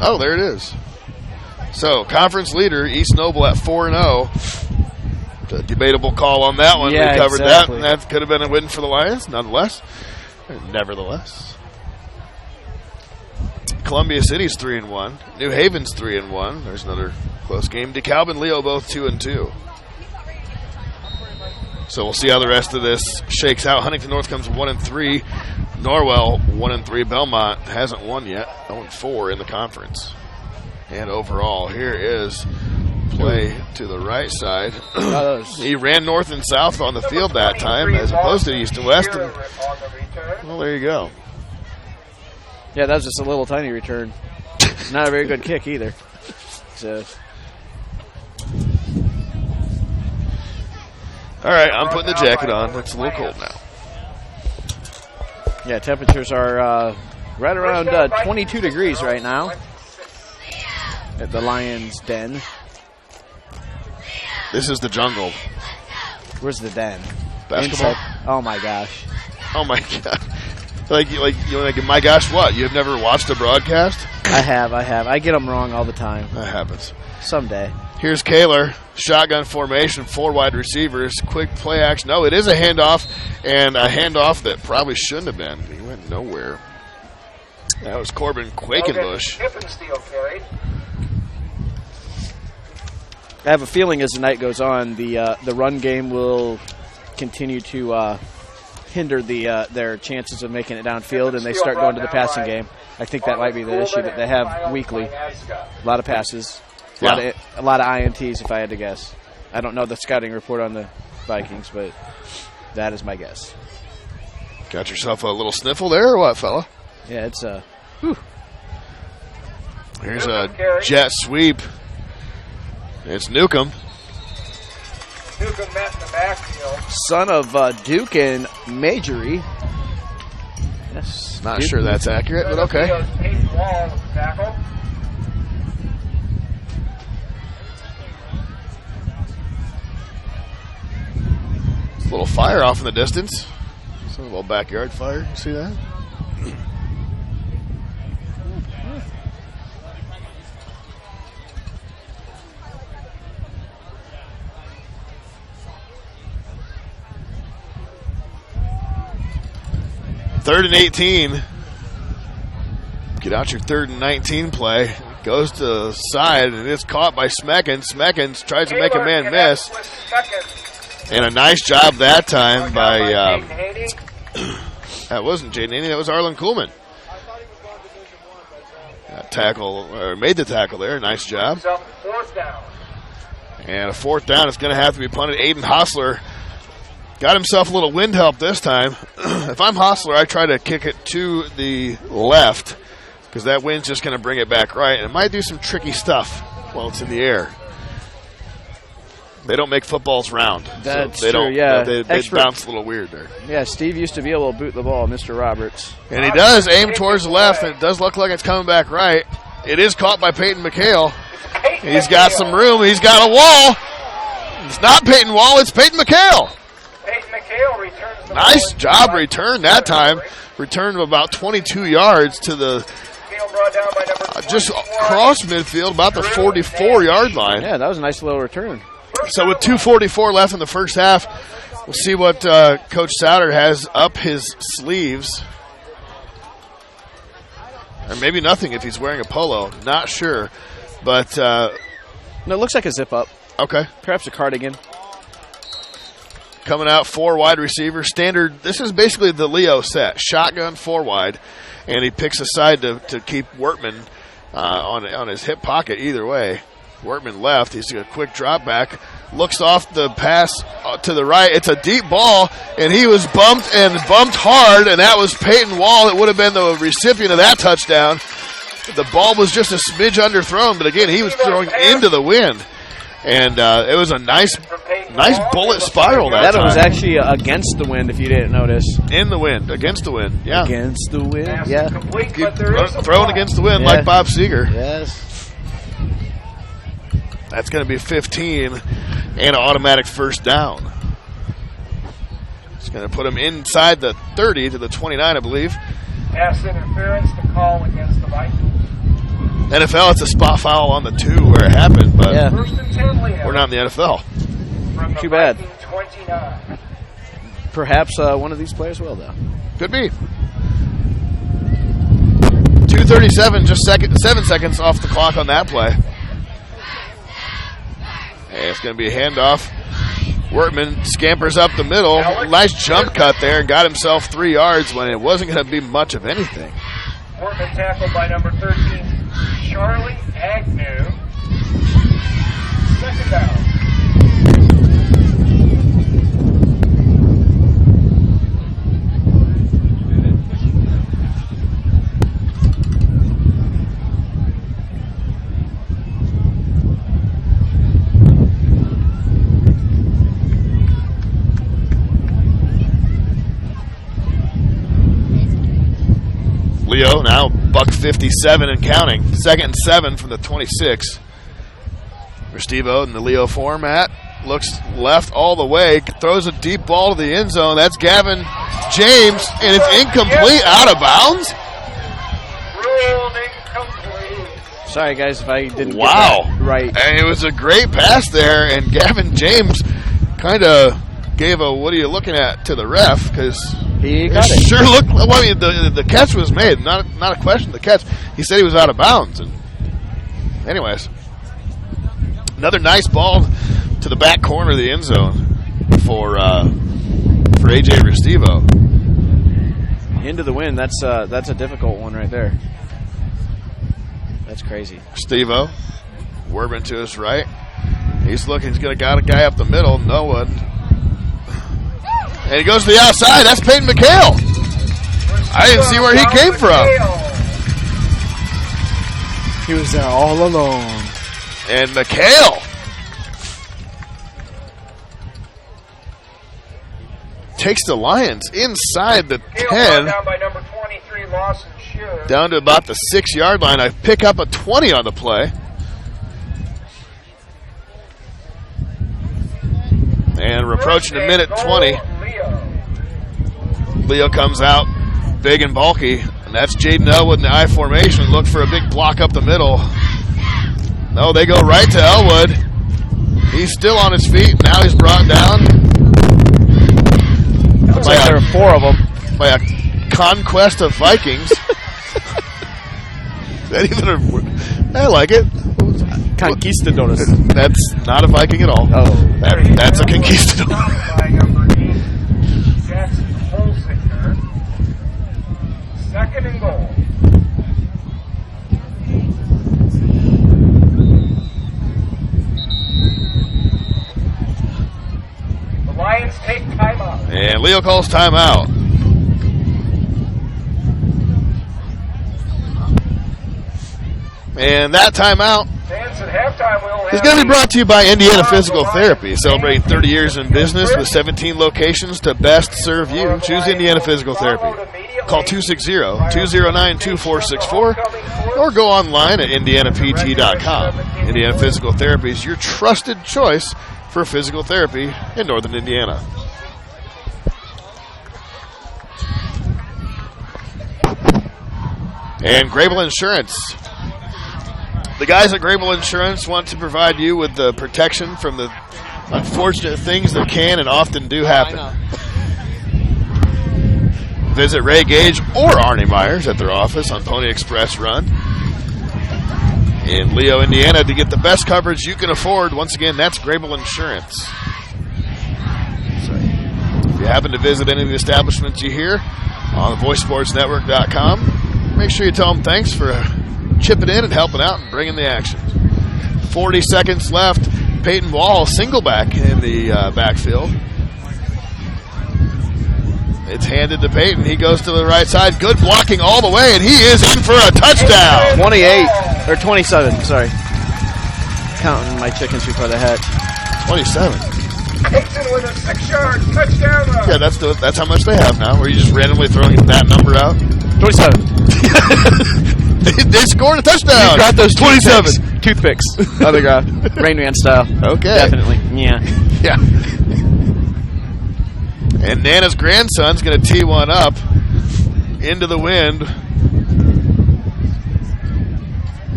S1: Oh, there it is. So, conference leader, East Noble at 4-0. A debatable call on that one.
S2: Yeah,
S1: we covered
S2: exactly.
S1: that. That could have been a win for the Lions, nonetheless. Nevertheless. Columbia City's 3-1. New Haven's 3-1. There's another close game. DeKalb and Leo both 2-2. So we'll see how the rest of this shakes out. Huntington North comes 1-3. Norwell 1-3. Belmont hasn't won yet. 0-4 in the conference. And overall, here is play to the right side. He ran north and south on the field that time, as opposed to east and west. And, well, there you go.
S2: Yeah, that was just a little tiny return. Not a very good kick either. So.
S1: All right, I'm putting the jacket on. It's a little cold now.
S2: Yeah, temperatures are right around 22 degrees right now at the Lions' Den.
S1: This is the jungle.
S2: Where's the den?
S1: Basketball.
S2: Inside. Oh my gosh.
S1: Oh my god. Like my gosh, what? You have never watched a broadcast?
S2: I have. I get them wrong all the time.
S1: That happens.
S2: Someday.
S1: Here's Kaler. Shotgun formation, 4 wide receivers. Quick play action. No, it is a handoff, and a handoff that probably shouldn't have been. He went nowhere. That was Corbin Quakenbush.
S2: I have a feeling as the night goes on, the run game will continue to hinder their chances of making it downfield, and they start going to the passing game. I think that might be the issue that they have weekly. A lot of passes, a lot of INTs, if I had to guess. I don't know the scouting report on the Vikings, but that is my guess.
S1: Got yourself a little sniffle there or what, fella?
S2: Yeah, it's
S1: Here's a jet sweep. It's Newcomb.
S3: Newcomb met in the backfield.
S2: Son of Duke and Majory. Yes.
S1: Not sure that's accurate, but okay.
S3: Peyton Wall with the tackle.
S1: It's a little fire off in the distance. It's a little backyard fire. You see that? Third and 18. Get out your 3rd and 19 play. Goes to the side, and it's caught by Smeckens. Smeckens tries to make a man miss. And a nice job that time by, that wasn't Jaden Haney, that was Arlen Kuhlman. Made the tackle there. Nice job. And a 4th down is going to have to be punted. Aiden Hostler got himself a little wind help this time. If I'm Hostler, I try to kick it to the left because that wind's just going to bring it back right. And it might do some tricky stuff while it's in the air. They don't make footballs round.
S2: That's
S1: so they
S2: true,
S1: don't,
S2: yeah.
S1: They bounce a little weird there.
S2: Yeah, Steve used to be able to boot the ball, Mr. Roberts.
S1: And he does aim towards the left, and it does look like it's coming back right. It is caught by Peyton McHale. He's got some room. He's got a wall. It's not Peyton Wall. It's Peyton McHale.
S3: Peyton McHale returns the
S1: Nice job return that time. Return of about 22 yards to the just across midfield, about the 44-yard line.
S2: Yeah, that was a nice little return.
S1: So with 2:44 left in the first half, we'll see what Coach Souter has up his sleeves. Or maybe nothing if he's wearing a polo. Not sure. But
S2: no, it looks like a zip-up.
S1: Okay.
S2: Perhaps a cardigan.
S1: Coming out 4 wide receivers. Standard, this is basically the Leo set. Shotgun 4 wide. And he picks a side to keep Wortman on his hip pocket either way. Wortman left. He's a quick drop back. Looks off the pass to the right. It's a deep ball, and he was bumped hard, and that was Peyton Wall. It would have been the recipient of that touchdown. The ball was just a smidge underthrown, but again, he was throwing into the wind. And it was a nice bullet spiral that time.
S2: That was actually against the wind, if you didn't notice.
S1: In the wind, against the wind, yeah.
S2: Against the wind, yeah.
S1: Thrown against the wind like Bob Seeger.
S2: Yes.
S1: That's going to be 15 and an automatic first down. It's going to put him inside the 30 to the 29, I believe.
S3: Pass interference to call against the Vikings.
S1: NFL, it's a spot foul on the 2 where it happened, but
S2: yeah.
S1: We're not in the NFL.
S2: Too bad.
S3: 29.
S2: Perhaps one of these players will, though.
S1: Could be. 2:37, just 7 seconds off the clock on that play. And it's going to be a handoff. Wortman scampers up the middle. Nice jump cut there and got himself 3 yards when it wasn't going to be much of anything.
S3: Wortman tackled by number 13, Charlie Agnew. 2nd down.
S1: Leo now $1.57 and counting. 2nd and 7 from the 26. Restivo in the Leo format. Looks left all the way. Throws a deep ball to the end zone. That's Gavin James. And it's incomplete, out of bounds.
S3: Ruled incomplete.
S2: Sorry, guys, if I didn't get
S1: Wow.
S2: that right.
S1: And it was a great pass there. And Gavin James kind of gave a "what are you looking at" to the ref because
S2: he got it.
S1: Sure looked. Well, I mean, the catch was made. Not a question. The catch. He said he was out of bounds. And anyways, another nice ball to the back corner of the end zone for AJ Restivo.
S2: Into the wind. That's a difficult one right there. That's crazy.
S1: Steve-O. Werbin to his right. He's looking. He's got a guy up the middle. No one. And he goes to the outside. That's Peyton McHale. I didn't see where he came from.
S2: He was there all alone.
S1: And McHale takes the Lions inside the 10.
S3: Down by number 23, Lawson Shearer.
S1: Down to about the 6-yard line. I pick up a 20 on the play. And we're approaching a minute 20. Leo comes out big and bulky. And that's Jaden Elwood in the I formation. Look for a big block up the middle. No, they go right to Elwood. He's still on his feet. Now he's brought down.
S2: Looks like there are 4 of them.
S1: By a conquest of Vikings. I like it.
S2: Conquistadores.
S1: That's not a Viking at all.
S2: Oh.
S1: That's a conquistador.
S3: By number 8, Jackson Holsinger. 2nd and goal. The Lions take timeout.
S1: And Leo calls timeout. And that timeout
S3: Fans at halftime will
S1: is going to be brought to you by Indiana Physical Therapy, celebrating 30 years in business with 17 locations to best serve you. Choose Indiana Physical Therapy. Call 260-209-2464 or go online at indianapt.com. Indiana Physical Therapy is your trusted choice for physical therapy in Northern Indiana. And Grable Insurance. The guys at Grable Insurance want to provide you with the protection from the unfortunate things that can and often do happen. Visit Ray Gage or Arnie Myers at their office on Pony Express Run in Leo, Indiana to get the best coverage you can afford. Once again, that's Grable Insurance. So, if you happen to visit any of the establishments you hear on voicesportsnetwork.com, make sure you tell them thanks for chipping in and helping out and bringing the action. 40 seconds left. Peyton Wall, single back in the backfield. It's handed to Peyton. He goes to the right side. Good blocking all the way, and he is in for a touchdown.
S2: 28, or 27, sorry. Counting my chickens before they hatch.
S1: 27.
S3: Peyton with a 6-yard touchdown run.
S1: Yeah, that's how much they have now. Were you just randomly throwing that number out?
S2: 27.
S1: They scored a touchdown.
S2: You got those
S1: 27
S2: toothpicks. Other guy, Rain Man style.
S1: Okay,
S2: definitely. Yeah.
S1: And Nana's grandson's going to tee one up into the wind.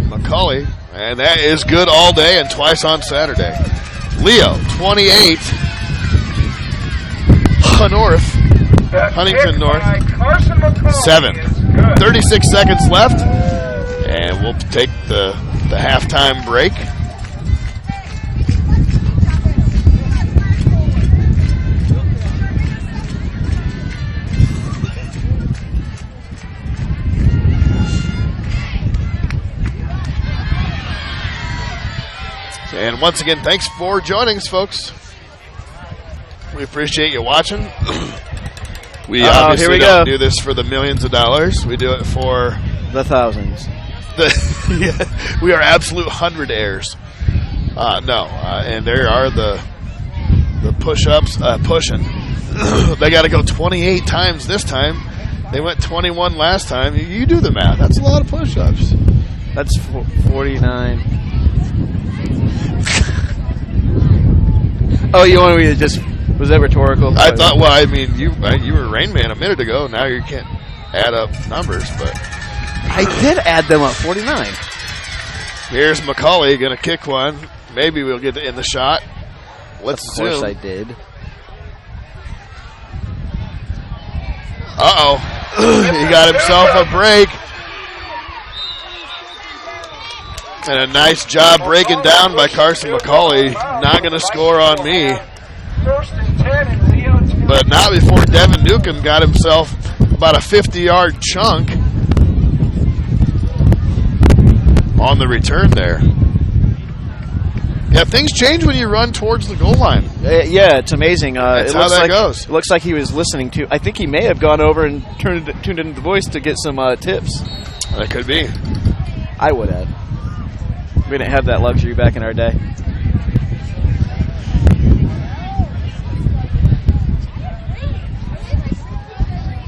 S1: McCauley, and that is good all day and twice on Saturday. Leo, 28. Huntington North, 7. 36 seconds left, and we'll take the halftime break. And once again, thanks for joining us, folks. We appreciate you watching. We obviously don't do this for the millions of dollars. We do it for
S2: the thousands.
S1: We are absolute 100 heirs. And there are the push-ups pushing. They got to go 28 times this time. They went 21 last time. You do the math. That's a lot of push-ups.
S2: That's 49. Oh, you want me to just... Was that rhetorical?
S1: I thought, well, I mean, you were Rain Man a minute ago. Now you can't add up numbers, but...
S2: I did add them up, 49.
S1: Here's McCauley going to kick one. Maybe we'll get in the shot. Let's zoom.
S2: Of course I did.
S1: Uh-oh. He got himself a break. And a nice job breaking down by Carson McCauley. Not going to score on me. But not before Devin Newcomb got himself about a 50-yard chunk on the return there. Yeah, things change when you run towards the goal line.
S2: Yeah, it's amazing.
S1: That's how that goes.
S2: It looks like he was listening to. I think he may have gone over and tuned into the voice to get some tips.
S1: That could be.
S2: I would have. We didn't have that luxury back in our day.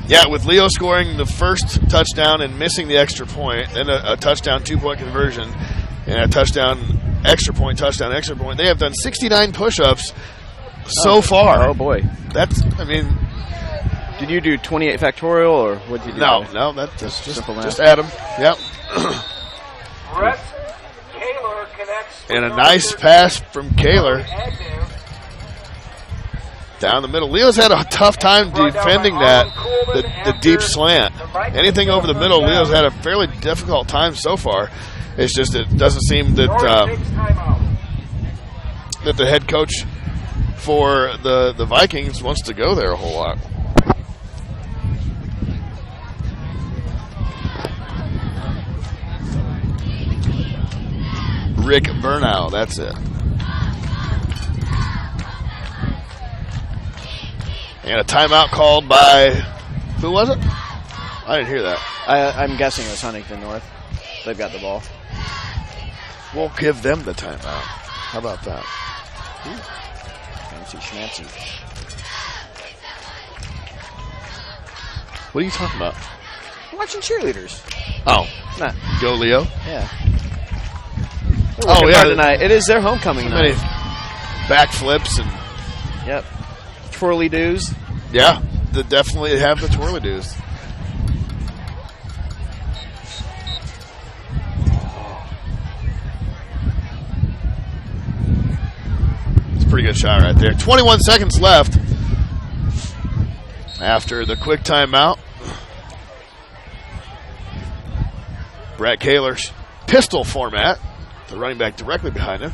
S1: Yeah, with Leo scoring the first touchdown and missing the extra point, then a touchdown 2-point conversion, and a touchdown, extra point, they have done 69 push-ups so far.
S2: Oh, boy.
S1: That's, I mean...
S2: Did you do 28 factorial, or what did you do?
S1: No, that's just
S2: math.
S1: add them. Yep.
S3: Brett Kaler connects.
S1: And a nice pass from Kaler. Down the middle. Leo's had a tough time defending that, the deep slant. Anything over the middle, Leo's had a fairly difficult time so far. It's just it doesn't seem that that the head coach for the Vikings wants to go there a whole lot. Rick Burnau, that's it. And a timeout called by, who was it? I didn't hear that.
S2: I'm guessing it was Huntington North. They've got the ball.
S1: We'll give them the timeout. How about that?
S2: Fancy schmancy.
S1: What are you talking about?
S2: I'm watching cheerleaders.
S1: Oh.
S2: Nah.
S1: Go Leo?
S2: Yeah.
S1: Oh, yeah.
S2: Tonight. It is their homecoming
S1: Many
S2: night.
S1: backflips and...
S2: Yep. Twirly doos.
S1: Yeah, they definitely have the twirly doos. It's a pretty good shot right there. 21 seconds left after the quick timeout. Brett Kaler's pistol format. The running back directly behind him.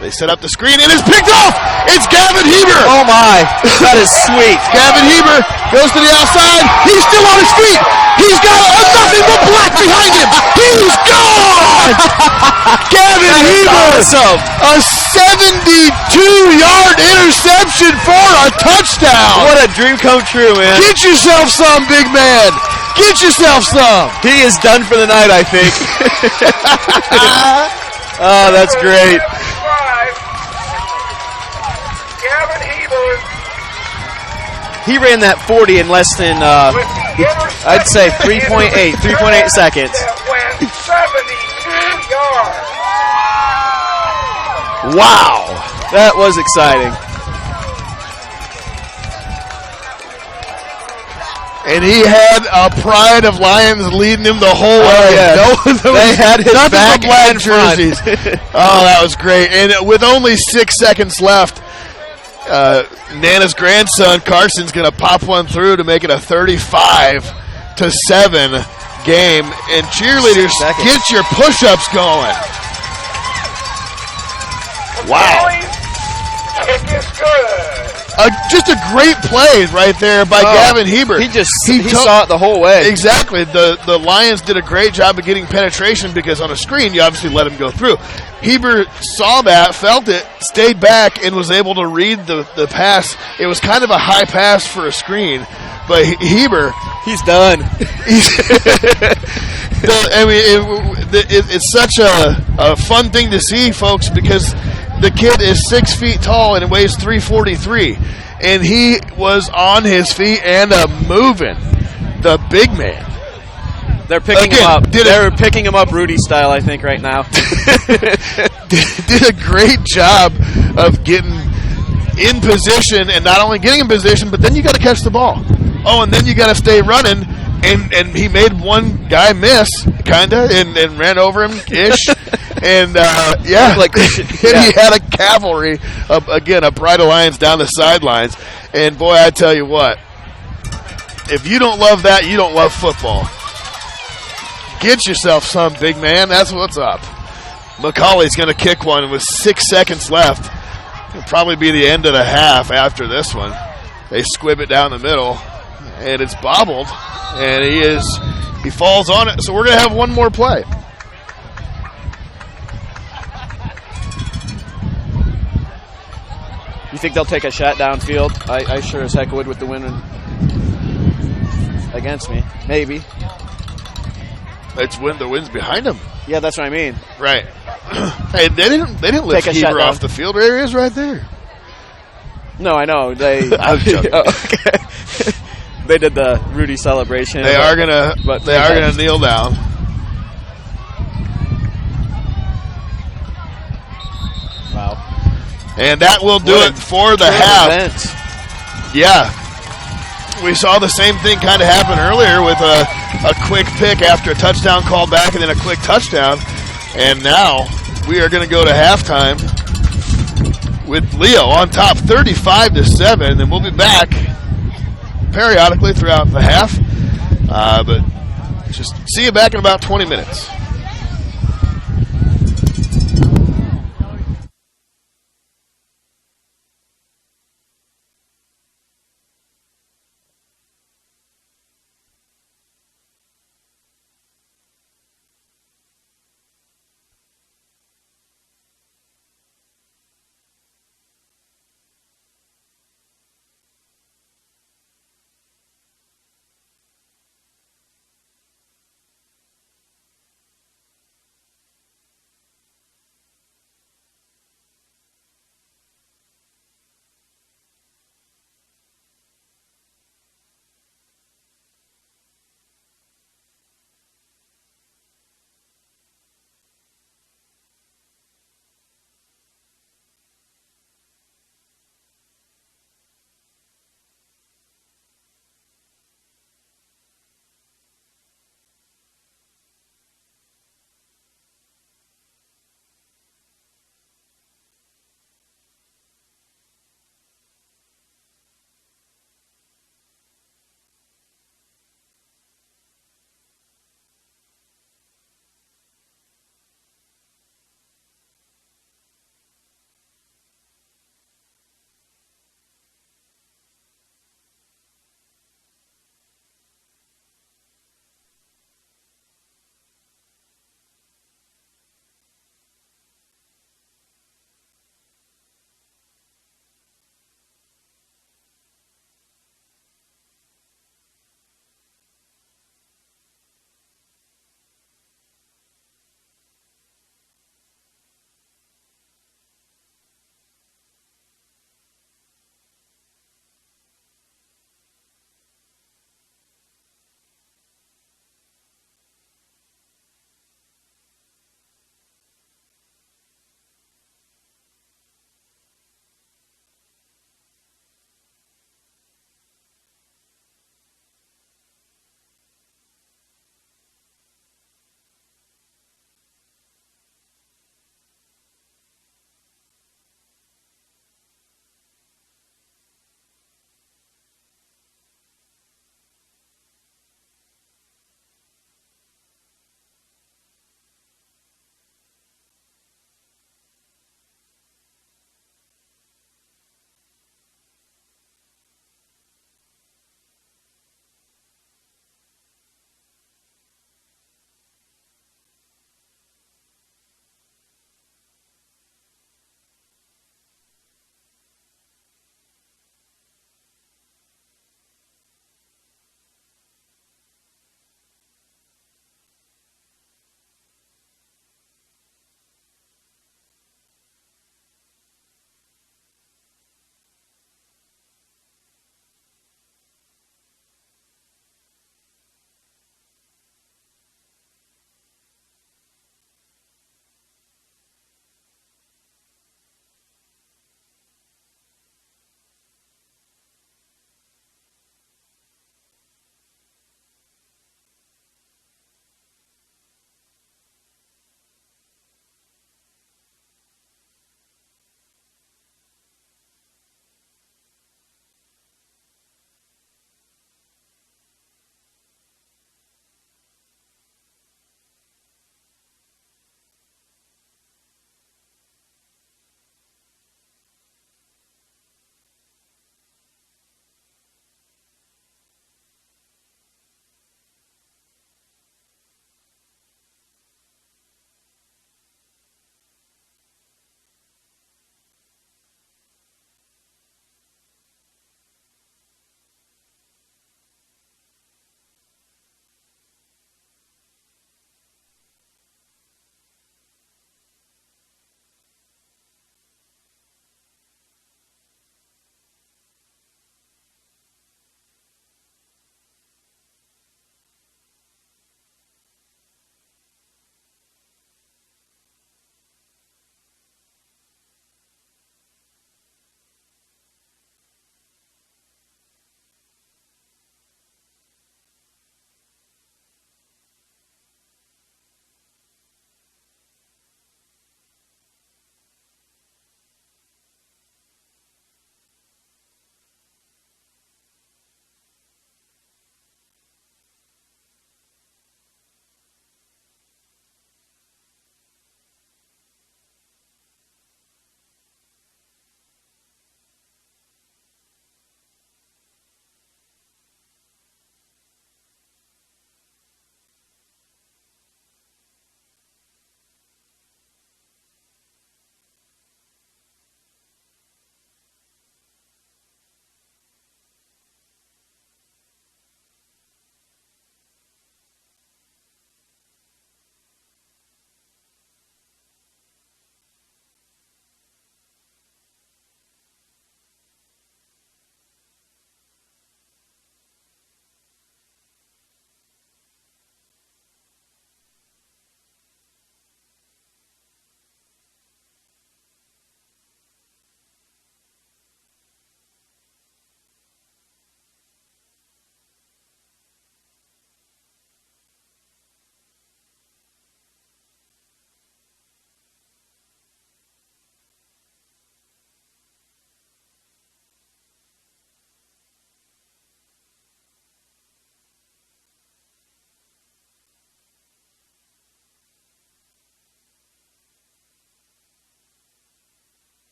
S1: They set up the screen, and it's picked off! It's Gavin Heber!
S2: Oh, my. That is sweet.
S1: Gavin Heber goes to the outside. He's still on his feet. He's got nothing but black behind him. He's gone! Gavin Heber!
S2: Awesome.
S1: A 72-yard interception for a touchdown.
S2: What a dream come true, man.
S1: Get yourself some, big man. Get yourself some.
S2: He is done for the night, I think. Oh, that's great.
S3: Gavin Heber.
S2: He ran that 40 in less than, I'd say 3.8 seconds.
S3: That went 72 yards.
S2: Wow. That was exciting.
S1: And he had a pride of Lions leading him the whole way.
S2: Yeah. They had his
S1: nothing
S2: back
S1: but black
S2: and front.
S1: jerseys. Oh, that was great. And with only 6 seconds left, Nana's grandson Carson's going to pop one through to make it a 35-7 game. And cheerleaders, get your push-ups going. Wow.
S3: Kick is good.
S1: Just a great play right there by Gavin Heber.
S2: He saw it the whole way.
S1: Exactly. The Lions did a great job of getting penetration because on a screen you obviously let him go through. Heber saw that, felt it, stayed back, and was able to read the pass. It was kind of a high pass for a screen, but Heber...
S2: He's done.
S1: It's such a fun thing to see, folks, because the kid is 6 feet tall and weighs 343, and he was on his feet and moving. The big man.
S2: They're picking him up. They're picking him up Rudy style, I think, right now.
S1: Did a great job of getting in position, and not only getting in position, but then you got to catch the ball. Oh, and then you got to stay running. And he made one guy miss, kind of, and ran over him-ish. And, yeah, he had a cavalry, again, a pride of Lions down the sidelines. And, boy, I tell you what, if you don't love that, you don't love football. Get yourself some, big man. That's what's up. McCauley's going to kick one with 6 seconds left. It'll probably be the end of the half after this one. They squib it down the middle, and it's bobbled. And he is He falls on it, so we're going to have one more play.
S2: You think they'll take a shot downfield? I sure as heck would with the win against me. Maybe.
S1: It's when the wind's behind him.
S2: Yeah, that's what I mean.
S1: Right. Hey, they didn't lift Heber off the field. There he is right there.
S2: No, I know. They
S1: I was joking.
S2: Okay. They did the Rudy celebration.
S1: They are gonna kneel down.
S2: Wow.
S1: And that will do it for the half. Yeah. We saw the same thing kind of happen earlier with a quick pick after a touchdown call back and then a quick touchdown. And now we are going to go to halftime with Leo on top 35-7. And we'll be back periodically throughout the half. But just see you back in about 20 minutes.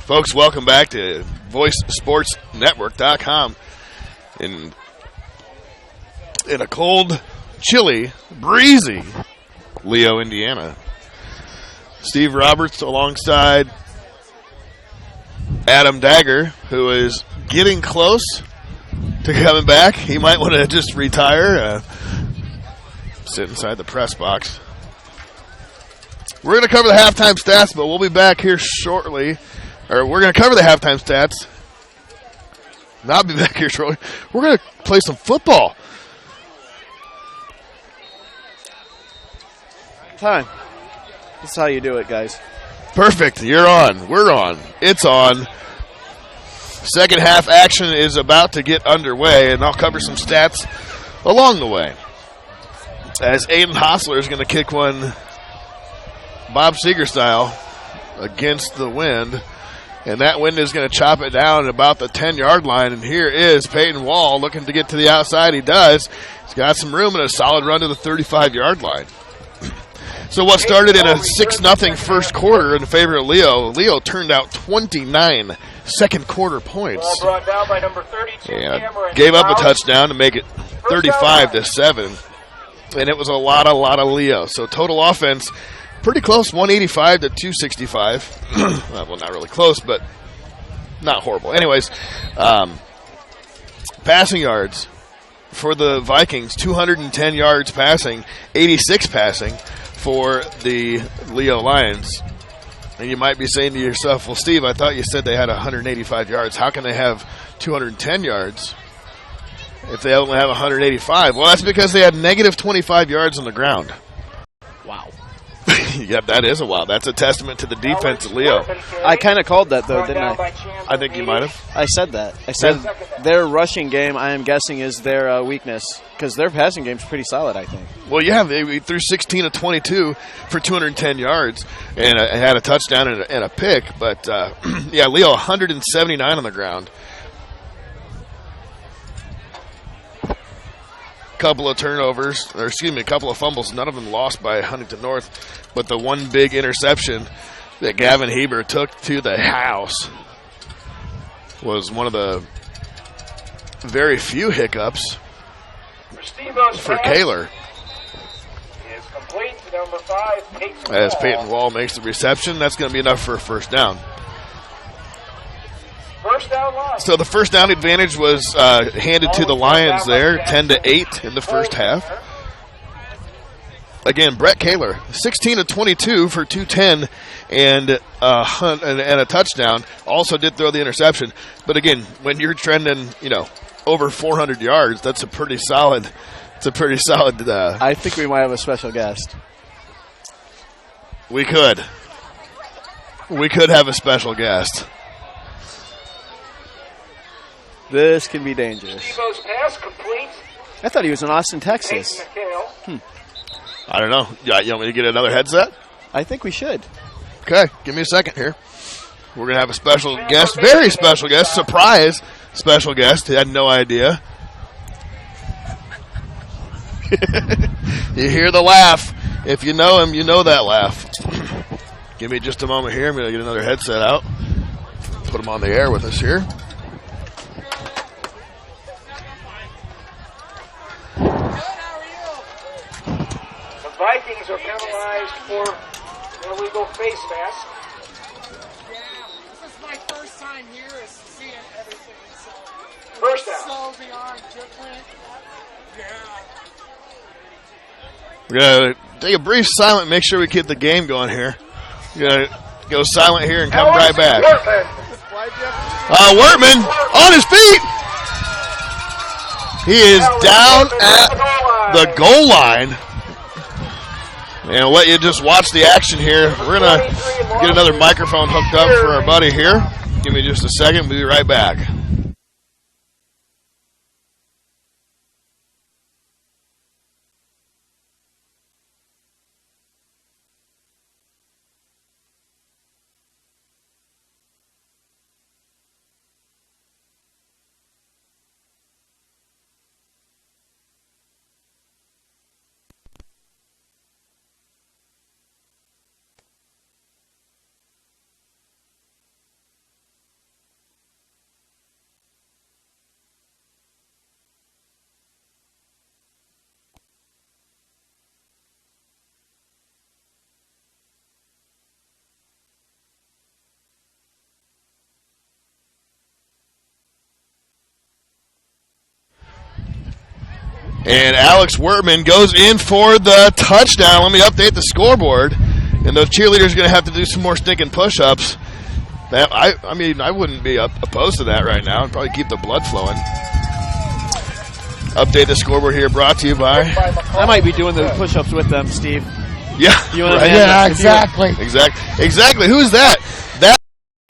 S1: Folks, welcome back to VoiceSportsNetwork.com in a cold, chilly, breezy Leo, Indiana. Steve Roberts alongside Adam Dagger, who is getting close to coming back. He might want to just retire, sit inside the press box. We're going to cover the halftime stats, but we'll be back here shortly. Or we're going to cover the halftime stats. Not be back here shortly. We're going to play some football.
S2: Time. That's how you do it, guys.
S1: Perfect. You're on. We're on. It's on. Second half action is about to get underway, and I'll cover some stats along the way. As Aiden Hostler is going to kick one Bob Seeger style against the wind. And that wind is going to chop it down at about the 10-yard line. And here is Peyton Wall looking to get to the outside. He does. He's got some room and a solid run to the 35-yard line. So what started in a 6-0 first quarter in favor of Leo turned out 29 second-quarter points.
S3: Ball brought down by number 32,
S1: And
S3: Cameron
S1: gave up a
S3: Stroud.
S1: touchdown to make it 35-7. And it was a lot of Leo. So total offense, pretty close, 185 to 265. Well, not really close, but not horrible. Anyways, passing yards for the Vikings, 210 yards passing, 86 passing for the Leo Lions. And you might be saying to yourself, well, Steve, I thought you said they had 185 yards. How can they have 210 yards if they only have 185? Well, that's because they had negative 25 yards on the ground.
S2: Wow.
S1: Yeah, that is a wow. That's a testament to the defense of Leo.
S2: I kind of called that, though, didn't I?
S1: I think you might have.
S2: I said that. I said their rushing game, I am guessing, is their weakness. Because their passing game is pretty solid, I think.
S1: Well, yeah, they threw 16 of 22 for 210 yards and had a touchdown and a pick. But, yeah, Leo 179 on the ground. Couple of turnovers, or excuse me, a couple of fumbles, none of them lost by Huntington North, but the one big interception that Gavin Heber took to the house was one of the very few hiccups for Kaler.
S3: Is complete to number 5, Peyton
S1: As
S3: Wall.
S1: Peyton Wall makes the reception, that's going to be enough for a first down.
S3: First down line.
S1: So the first down advantage was handed to the Lions there, 10-8 in the first half. Again, Brett Kaler, 16 of 22 for 210 and a touchdown. Also did throw the interception. But again, when you're trending, over 400 yards, that's a pretty solid. It's a pretty solid.
S2: I think we might have a special guest.
S1: We could have a special guest.
S2: This can be dangerous.
S3: Steve-O's pass complete.
S2: I thought he was in Austin, Texas.
S3: Peyton McHale.
S1: I don't know. You want me to get another headset?
S2: I think we should.
S1: Okay, give me a second here. We're going to have a special guest, very special guest, surprise special guest. He had no idea. You hear the laugh. If you know him, you know that laugh. Give me just a moment here. I'm going to get another headset out. Put him on the air with us here.
S3: The Vikings are penalized for illegal face mask.
S8: Yeah, this is my first time here is seeing everything. So
S3: First down.
S8: so beyond different. Yeah.
S1: We're going to take a brief silent, make sure we get the game going here. We're going to go silent here and come right back. Wortman on his feet. He is down at the goal line. And I'll let you just watch the action here. We're going to get another microphone hooked up for our buddy here. Give me just a second. We'll be right back. And Alex Wertman goes in for the touchdown. Let me update the scoreboard. And those cheerleaders are going to have to do some more stinking push-ups. I mean, I wouldn't be opposed to that right now. I'd probably keep the blood flowing. Update the scoreboard here, brought to you by...
S2: I might be doing the push-ups with them, Steve.
S1: Yeah,
S2: right.
S8: Yeah, exactly.
S1: Exactly. Who's that? That,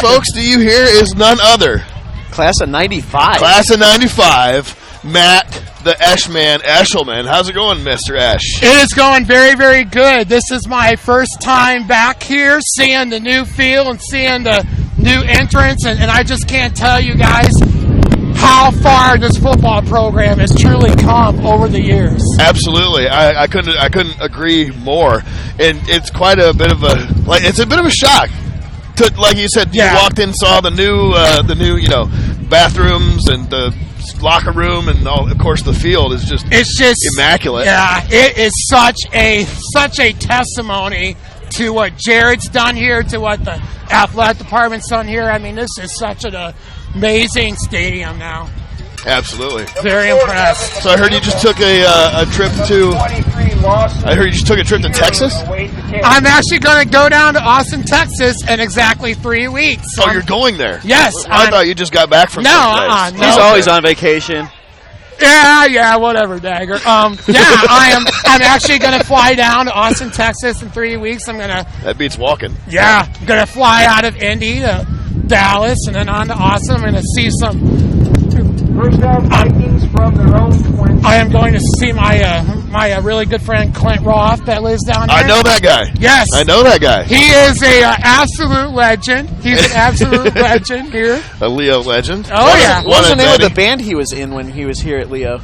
S1: folks, do you hear, is none other.
S2: Class of 95.
S1: Class of 95, Matt, the Eshman, Eshelman. How's it going, Mr. Esh?
S8: It is going very, very good. This is my first time back here, seeing the new field and seeing the new entrance, and I just can't tell you guys how far this football program has truly come over the years.
S1: Absolutely, I couldn't agree more, and it's quite a bit of a shock. Like you said, you walked in, saw the new bathrooms and the locker room, and all. Of course, the field is just immaculate.
S8: Yeah, it is such a testimony to what Jared's done here, to what the athletic department's done here. I mean, this is such an amazing stadium now.
S1: Absolutely.
S8: Very impressed.
S1: So I heard you just took a trip to. I heard you just took a trip to Texas.
S8: I'm actually going to go down to Austin, Texas, in exactly 3 weeks.
S1: Oh, you're going there?
S8: Yes.
S1: I thought you just got back from.
S8: No.
S2: He's always on vacation.
S8: Yeah, whatever, Dagger. I'm actually going to fly down to Austin, Texas in 3 weeks.
S1: That beats walking.
S8: Yeah, I'm going to fly out of Indy to Dallas and then on to Austin. I'm going to see some.
S3: First down Vikings from their own 20.
S8: I am going to see my really good friend Clint Roth that lives down there.
S1: I know that guy.
S8: Yes.
S1: I know that guy.
S8: He is a absolute legend. He's an absolute legend here.
S1: A Leo legend.
S8: Oh, yeah.
S2: What was the name of the band he was in when he was here at Leo?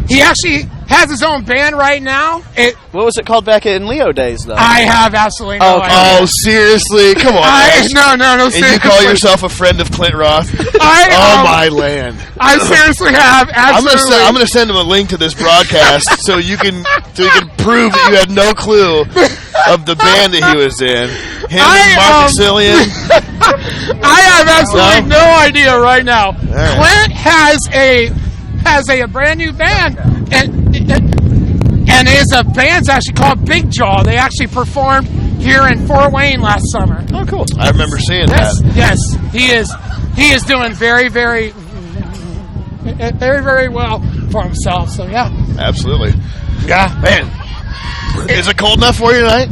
S8: He actually has his own band right now.
S2: What was it called back in Leo days, though?
S8: I have absolutely no idea.
S1: Oh, seriously? Come on.
S8: No, seriously.
S1: And you call yourself a friend of Clint Roth? My land.
S8: I seriously have absolutely.
S1: I'm going to send him a link to this broadcast so you can prove that you had no clue of the band that he was in. Him and Mark Casilian.
S8: I have absolutely no idea right now.
S1: Right.
S8: Clint has a brand new band, and his band's actually called Big Jaw. They actually performed here in Fort Wayne last summer.
S1: Oh, cool! I remember seeing that.
S8: Yes, he is doing very, very, very, very well for himself. So yeah,
S1: absolutely.
S8: Yeah,
S1: man. Is it cold enough for you tonight?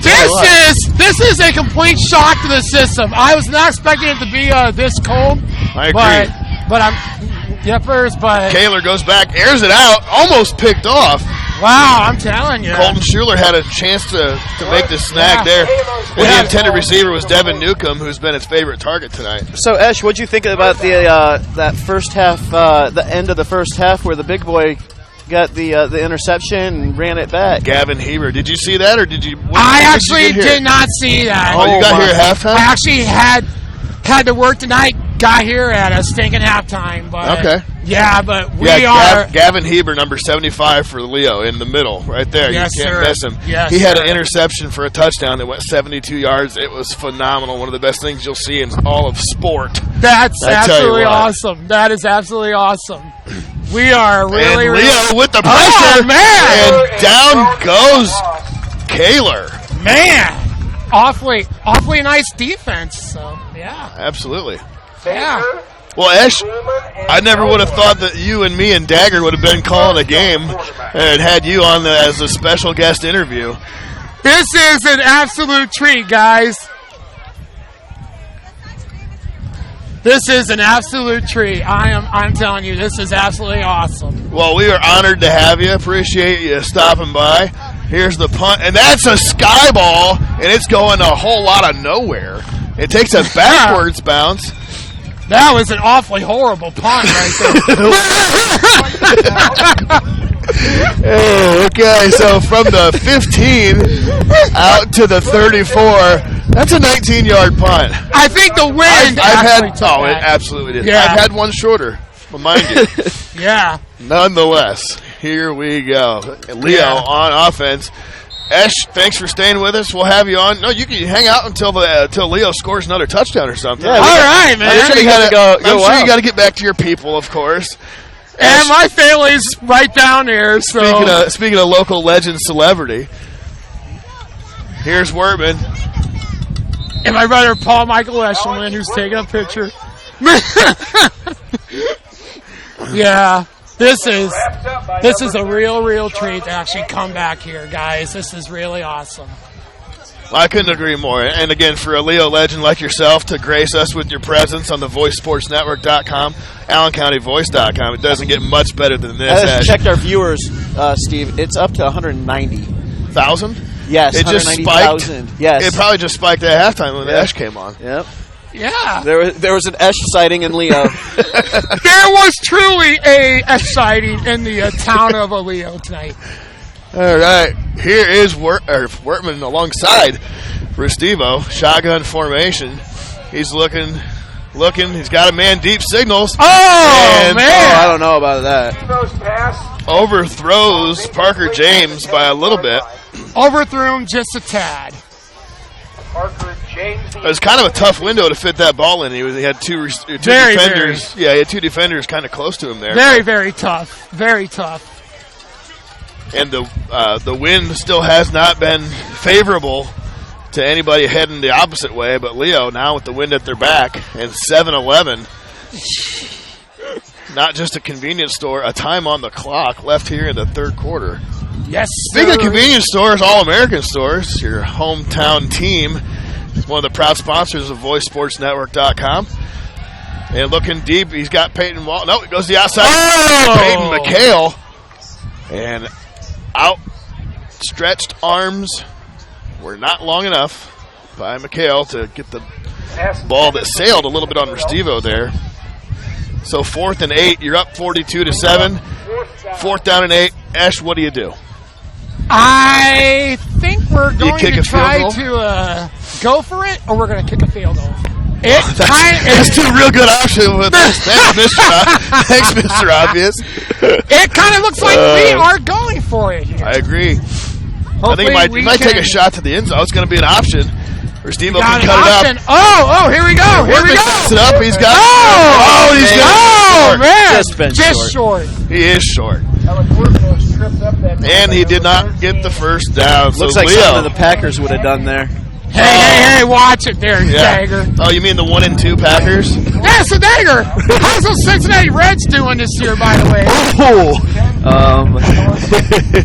S8: This is a complete shock to the system. I was not expecting it to be this cold.
S1: I agree.
S8: But I'm yippers. But
S1: Kaler goes back, airs it out, almost picked off.
S8: Wow, I'm telling you.
S1: Colton Schuler had a chance to make the snag there. And the intended receiver was Devin Newcomb, who's been his favorite target tonight.
S2: So, Esh, what'd you think about that first half, the end of the first half where the big boy got the interception and ran it back?
S1: Gavin Heber. Did you see that, or did you?
S8: I actually did not see that.
S1: Oh, you got here at halftime?
S8: I actually had to work tonight. Got here at a stinking halftime. But
S1: okay.
S8: Yeah, but we
S1: are. Gavin Heber, number 75 for Leo, in the middle, right there.
S8: Yes,
S1: you can't miss him.
S8: Yes,
S1: he had an interception for a touchdown that went 72 yards. It was phenomenal. One of the best things you'll see in all of sport.
S8: That's absolutely awesome. That is absolutely awesome. We are really,
S1: and Leo with the pressure.
S8: Oh, man.
S1: And down goes Kaler.
S8: Man, awfully nice defense. So yeah,
S1: absolutely.
S8: Yeah.
S1: Well, Esh, I never would have thought that you and me and Dagger would have been calling a game and had you on as a special guest interview.
S8: This is an absolute treat, guys. This is an absolute treat. I'm telling you, this is absolutely awesome.
S1: Well, we are honored to have you. Appreciate you stopping by. Here's the punt, and that's a sky ball, and it's going a whole lot of nowhere. It takes a backwards bounce.
S8: That was an awfully horrible punt right
S1: there. Okay, so from the 15 out to the 34, that's a 19-yard punt.
S8: I think the wind
S1: it absolutely did.
S8: Yeah.
S1: I've had one shorter, mind you.
S8: Yeah.
S1: Nonetheless, here we go. Leo on offense. Esh, thanks for staying with us. We'll have you on. No, you can hang out until Leo scores another touchdown or something.
S8: Yeah, all right, man.
S1: I'm sure you got to get back to your people, of course.
S8: And my family's right down there. So
S1: Speaking of local legend celebrity, here's Wortman.
S8: And my brother Paul Michael Eshelman, who's taking a picture. Yeah, this is a real treat to actually come back here, guys. This is really awesome.
S1: I couldn't agree more. And again, for a Leo legend like yourself to grace us with your presence on the VoiceSportsNetwork.com, AllenCountyVoice.com, it doesn't get much better than this.
S2: I just checked our viewers, Steve. It's up to 190,000.
S1: Yes, it just spiked.
S2: Yes,
S1: it probably just spiked at halftime when Esh came on.
S2: Yep.
S8: Yeah.
S2: There was an Esh sighting in Leo.
S8: There was truly a Esh sighting in the town of Leo tonight.
S1: All right, here is Wortman alongside Restivo, shotgun formation. He's looking. He's got a man deep signals.
S8: Oh, man!
S2: I don't know about that.
S1: Overthrows Parker James by a little bit.
S8: Overthrew him just a tad.
S3: Parker James.
S1: It was kind of a tough window to fit that ball in. He had two defenders. Yeah, he had two defenders kind of close to him there.
S8: Very tough. Very tough.
S1: And the wind still has not been favorable to anybody heading the opposite way, but Leo now with the wind at their back and 7-11. Not just a convenience store, a time on the clock left here in the third quarter.
S8: Yes,
S1: Speaking of convenience stores, All-American Stores, your hometown team, one of the proud sponsors of VoiceSportsNetwork.com. And looking deep, he's got Peyton Wall. No, it goes to the outside. Peyton McHale. And outstretched arms were not long enough by McHale to get the ball that sailed a little bit on Restivo there. So 4th and 8, you're up 42-7. 4th down and 8. Esh, what do you do?
S8: I think we're going to try
S1: goal?
S8: to go for it, or we're going to kick a field goal.
S1: That's two real good options with this. Thanks, Mr. Obvious.
S8: It kind of looks like we are going for it here.
S1: I agree.
S8: Hopefully
S1: I think he might take a shot to the end zone. It's going to be an option. Restivo can cut it up.
S8: Oh, here we go. Here we go.
S1: Picks it up. He's got
S8: he's got
S1: short.
S8: Man. Just short.
S1: He is short. And he did not get the first down.
S2: Looks
S1: so
S2: like
S1: Leo,
S2: something the Packers would have done there.
S8: Hey, watch it there, Dagger.
S1: Oh, you mean the 1-2 Packers?
S8: Yes, the Dagger. How's those Cincinnati Reds doing this year, by the way?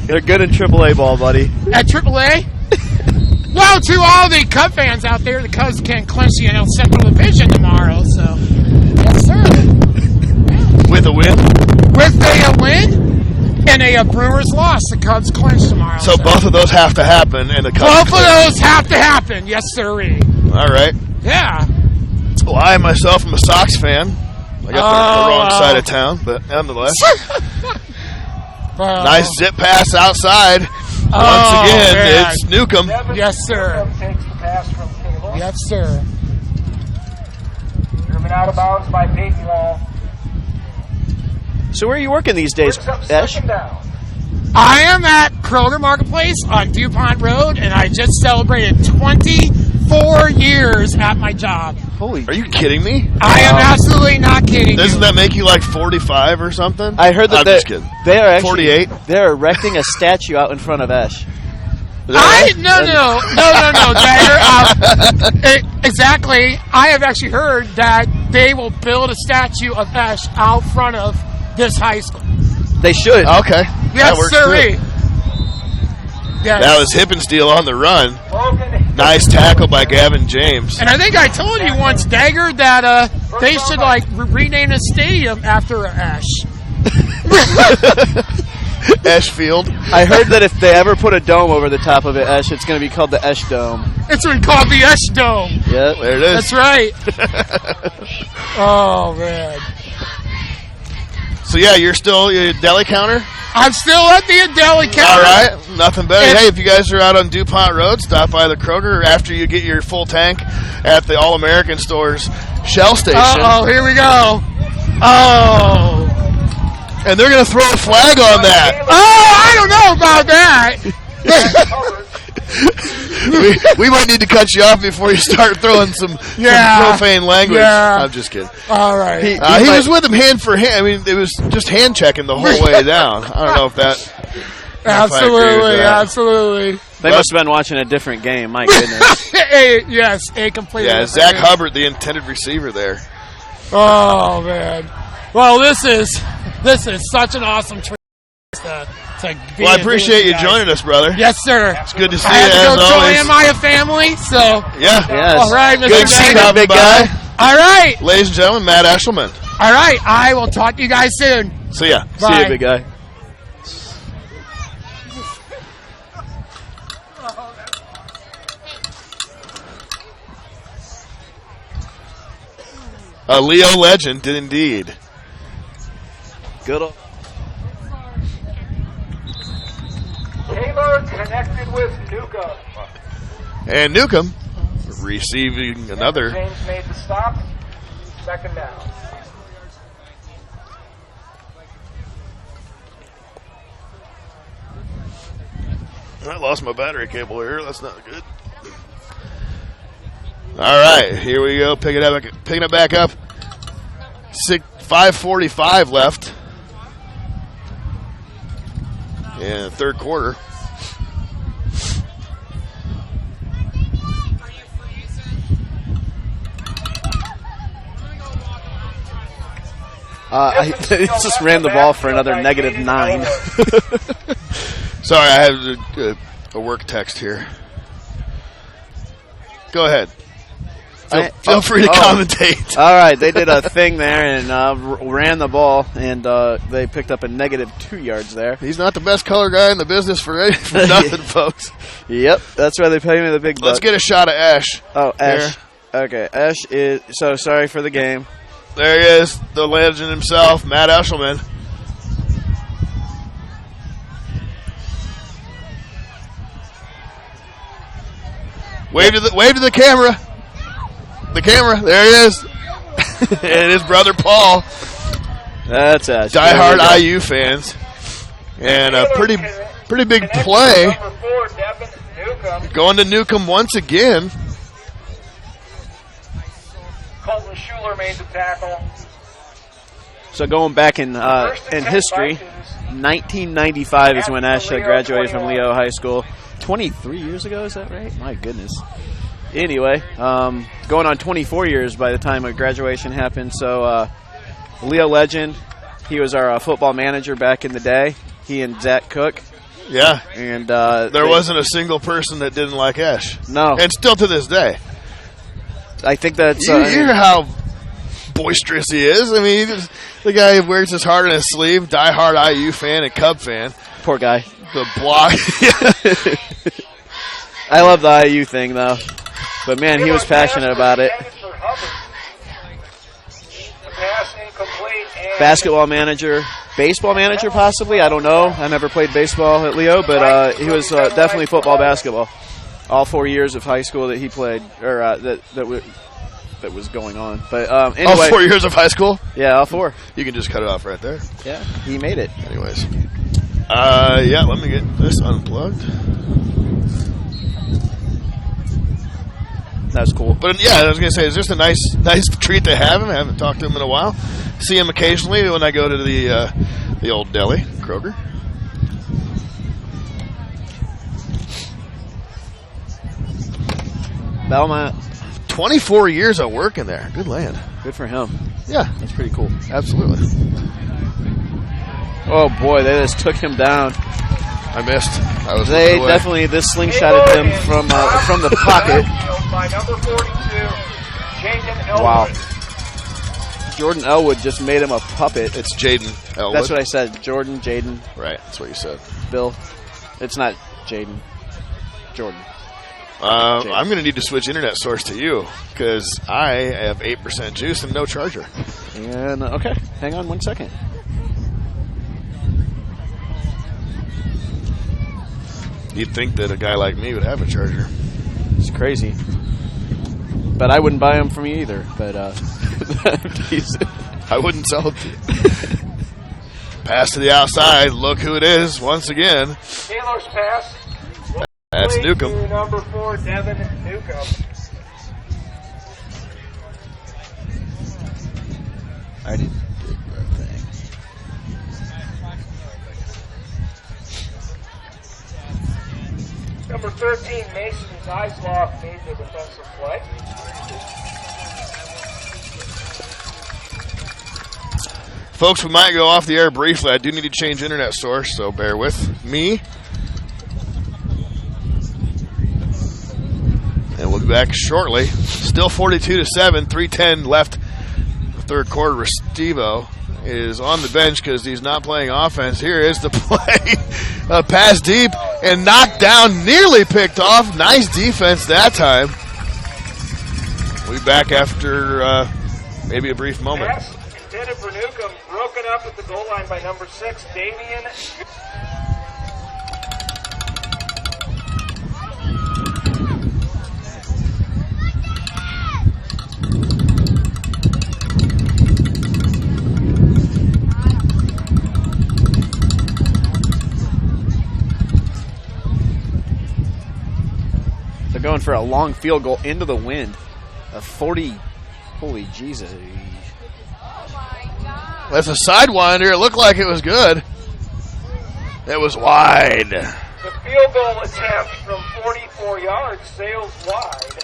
S2: They're good in AAA ball, buddy.
S8: At AAA? Well, to all the Cub fans out there, the Cubs can clinch the NL Central Division tomorrow, so yes, sir.
S1: With a win?
S8: With a win and a Brewers loss, the Cubs clinch tomorrow.
S1: So both of those have to happen, and the Cubs
S8: both of those have to happen, yes, sirree.
S1: All right.
S8: Yeah.
S1: Well, I myself am a Sox fan. I got the wrong side of town, but nonetheless. Nice zip pass outside. Once again,
S8: man.
S1: it's Newcomb.
S8: Yes, sir.
S3: Takes the pass from Cable.
S8: Yes, sir.
S3: Driven out of bounds by Peyton Wall.
S2: So where are you working these days, Esh?
S8: I am at Kroger Marketplace on DuPont Road, and I just celebrated 24 years at my job.
S2: Holy!
S1: Are you kidding me?
S8: I am absolutely not kidding.
S1: Doesn't that make you like 45 or something?
S2: I heard that
S1: I'm just kidding.
S2: They are actually
S1: 48.
S2: They're erecting a statue out in front of Esh.
S8: No, Dagger. Exactly. I have actually heard that they will build a statue of Esh out front of this high school.
S2: They should.
S1: Okay.
S8: Yes, sirree. Yes.
S1: That was Hippensteel on the run. Nice tackle by Gavin James.
S8: And I think I told you once, Dagger, that they should rename the stadium after Esh.
S1: Esh Field.
S2: I heard that if they ever put a dome over the top of it, Esh, it's going to be called the Esh Dome.
S8: It's been called the Esh Dome.
S2: Yeah,
S1: there it is.
S8: That's right. Oh, man.
S1: So, yeah, you're still a deli counter?
S8: I'm still at the deli counter.
S1: All right. Nothing better. Hey, if you guys are out on DuPont Road, stop by the Kroger after you get your full tank at the All-American Store's Shell Station.
S8: Uh-oh, here we go. Oh.
S1: And they're going to throw a flag on that.
S8: Oh, I don't know about that.
S1: we might need to cut you off before you start throwing some profane language.
S8: Yeah.
S1: I'm just kidding.
S8: All right.
S1: He was with him hand for hand. I mean, it was just hand checking the whole way down. I don't know if that.
S8: Absolutely.
S2: They must have been watching a different game. My goodness.
S8: Yes, a completely.
S1: Yeah,
S8: different
S1: Zach
S8: game.
S1: Hubbard, the intended receiver there.
S8: Oh man. Well, this is such an awesome treat.
S1: Well, I appreciate you joining us, brother.
S8: Yes, sir.
S1: It's good to see
S8: I
S1: you
S8: had to
S1: as
S8: go
S1: always.
S8: join my family, so
S1: Yeah.
S2: Yes.
S8: all right, Mr.
S1: Good to see you,
S8: Dagger.
S1: big guy.
S8: All right,
S1: Ladies and gentlemen, Matt Eshelman.
S8: all right. I will talk to you guys soon.
S1: See ya.
S2: See
S8: Bye.
S2: you, big guy.
S1: A Leo legend, indeed.
S2: Good old.
S3: Taylor connected with Newcomb.
S1: And Newcomb receiving another.
S3: James made the stop. Second down.
S1: I lost my battery cable here. That's not good. All right, here we go. Picking it back up. 5:45 left in the third quarter.
S2: I just ran the ball for another -9.
S1: Sorry, I have a work text here. Go ahead. Feel free to commentate.
S2: All right, they did a thing there and ran the ball, and they picked up a -2 yards there.
S1: He's not the best color guy in the business for nothing, folks.
S2: Yep, that's why they pay me the big bucks.
S1: Let's get a shot of Ash.
S2: Oh, Ash.
S1: Here.
S2: Okay, Ash is so sorry for the game.
S1: There he is, the legend himself, Matt Eshelman. Wave to the camera. The camera, there he is. And his brother Paul.
S2: That's Ash.
S1: Diehard IU fans. And a pretty big play.
S3: Number 4, Devin Newcomb.
S1: Going to Newcomb once again.
S3: Colton Schuler made the tackle.
S2: So going back in history, 1995 is when Ash graduated from Leo High School. 23 years ago, is that right? My goodness. Anyway, going on 24 years by the time of graduation happened. So Leo legend, he was our football manager back in the day. He and Zach Cook.
S1: Yeah.
S2: And
S1: there wasn't a single person that didn't like Ash.
S2: No.
S1: And still to this day.
S2: I think that's...
S1: You hear how boisterous he is. I mean, the guy who wears his heart on his sleeve, diehard IU fan and Cub fan.
S2: Poor guy.
S1: The block.
S2: I love the IU thing, though. But, man, he was passionate about it. Basketball manager, baseball manager possibly. I don't know. I never played baseball at Leo, but he was definitely football, basketball. All 4 years of high school that he played, or that was going on. But anyway,
S1: all 4 years of high school?
S2: Yeah, all 4.
S1: You can just cut it off right there.
S2: Yeah, he made it.
S1: Anyways, yeah. Let me get this unplugged.
S2: That's cool.
S1: But yeah, I was gonna say, it's just a nice treat to have him. I haven't talked to him in a while. See him occasionally when I go to the old deli, Kroger.
S2: Belmont.
S1: 24 years of working there. Good land.
S2: Good for him.
S1: Yeah,
S2: that's pretty cool.
S1: Absolutely.
S2: Oh boy, they just took him down.
S1: I missed.
S2: They definitely slingshotted him from the pocket.
S3: By number 42, Jaden Elwood.
S2: Wow. Jordan Elwood just made him a puppet.
S1: It's Jaden Elwood.
S2: That's what I said. Jordan, Jaden.
S1: Right, that's what you said.
S2: Bill. It's not Jaden. Jordan.
S1: I'm going to need to switch internet source to you because I have 8% juice and no charger.
S2: And okay, hang on 1 second.
S1: You'd think that a guy like me would have a charger.
S2: It's crazy. But I wouldn't buy them from you either. But
S1: I wouldn't sell it to you. Pass to the outside. Look who it is once again.
S3: Taylor's pass.
S1: That's Newcomb.
S3: To number 4, Devin Newcomb.
S2: I didn't dig that thing.
S3: Number 13, Mason Zeisloff made the defensive play.
S1: Folks, we might go off the air briefly. I do need to change internet source, so bear with me. And we'll be back shortly. Still 42-7, 3:10 left. Third quarter. Restivo is on the bench because he's not playing offense. Here is the play. A pass deep and knocked down, nearly picked off. Nice defense that time. We'll be back after maybe a brief moment.
S3: Pass intended for Newcomb, broken up at the goal line by number 6, Damian.
S2: They're going for a long field goal into the wind. A 40. Holy Jesus.
S1: That's a sidewinder. It looked like it was good. It was wide.
S3: The field goal attempt from 44 yards sails wide.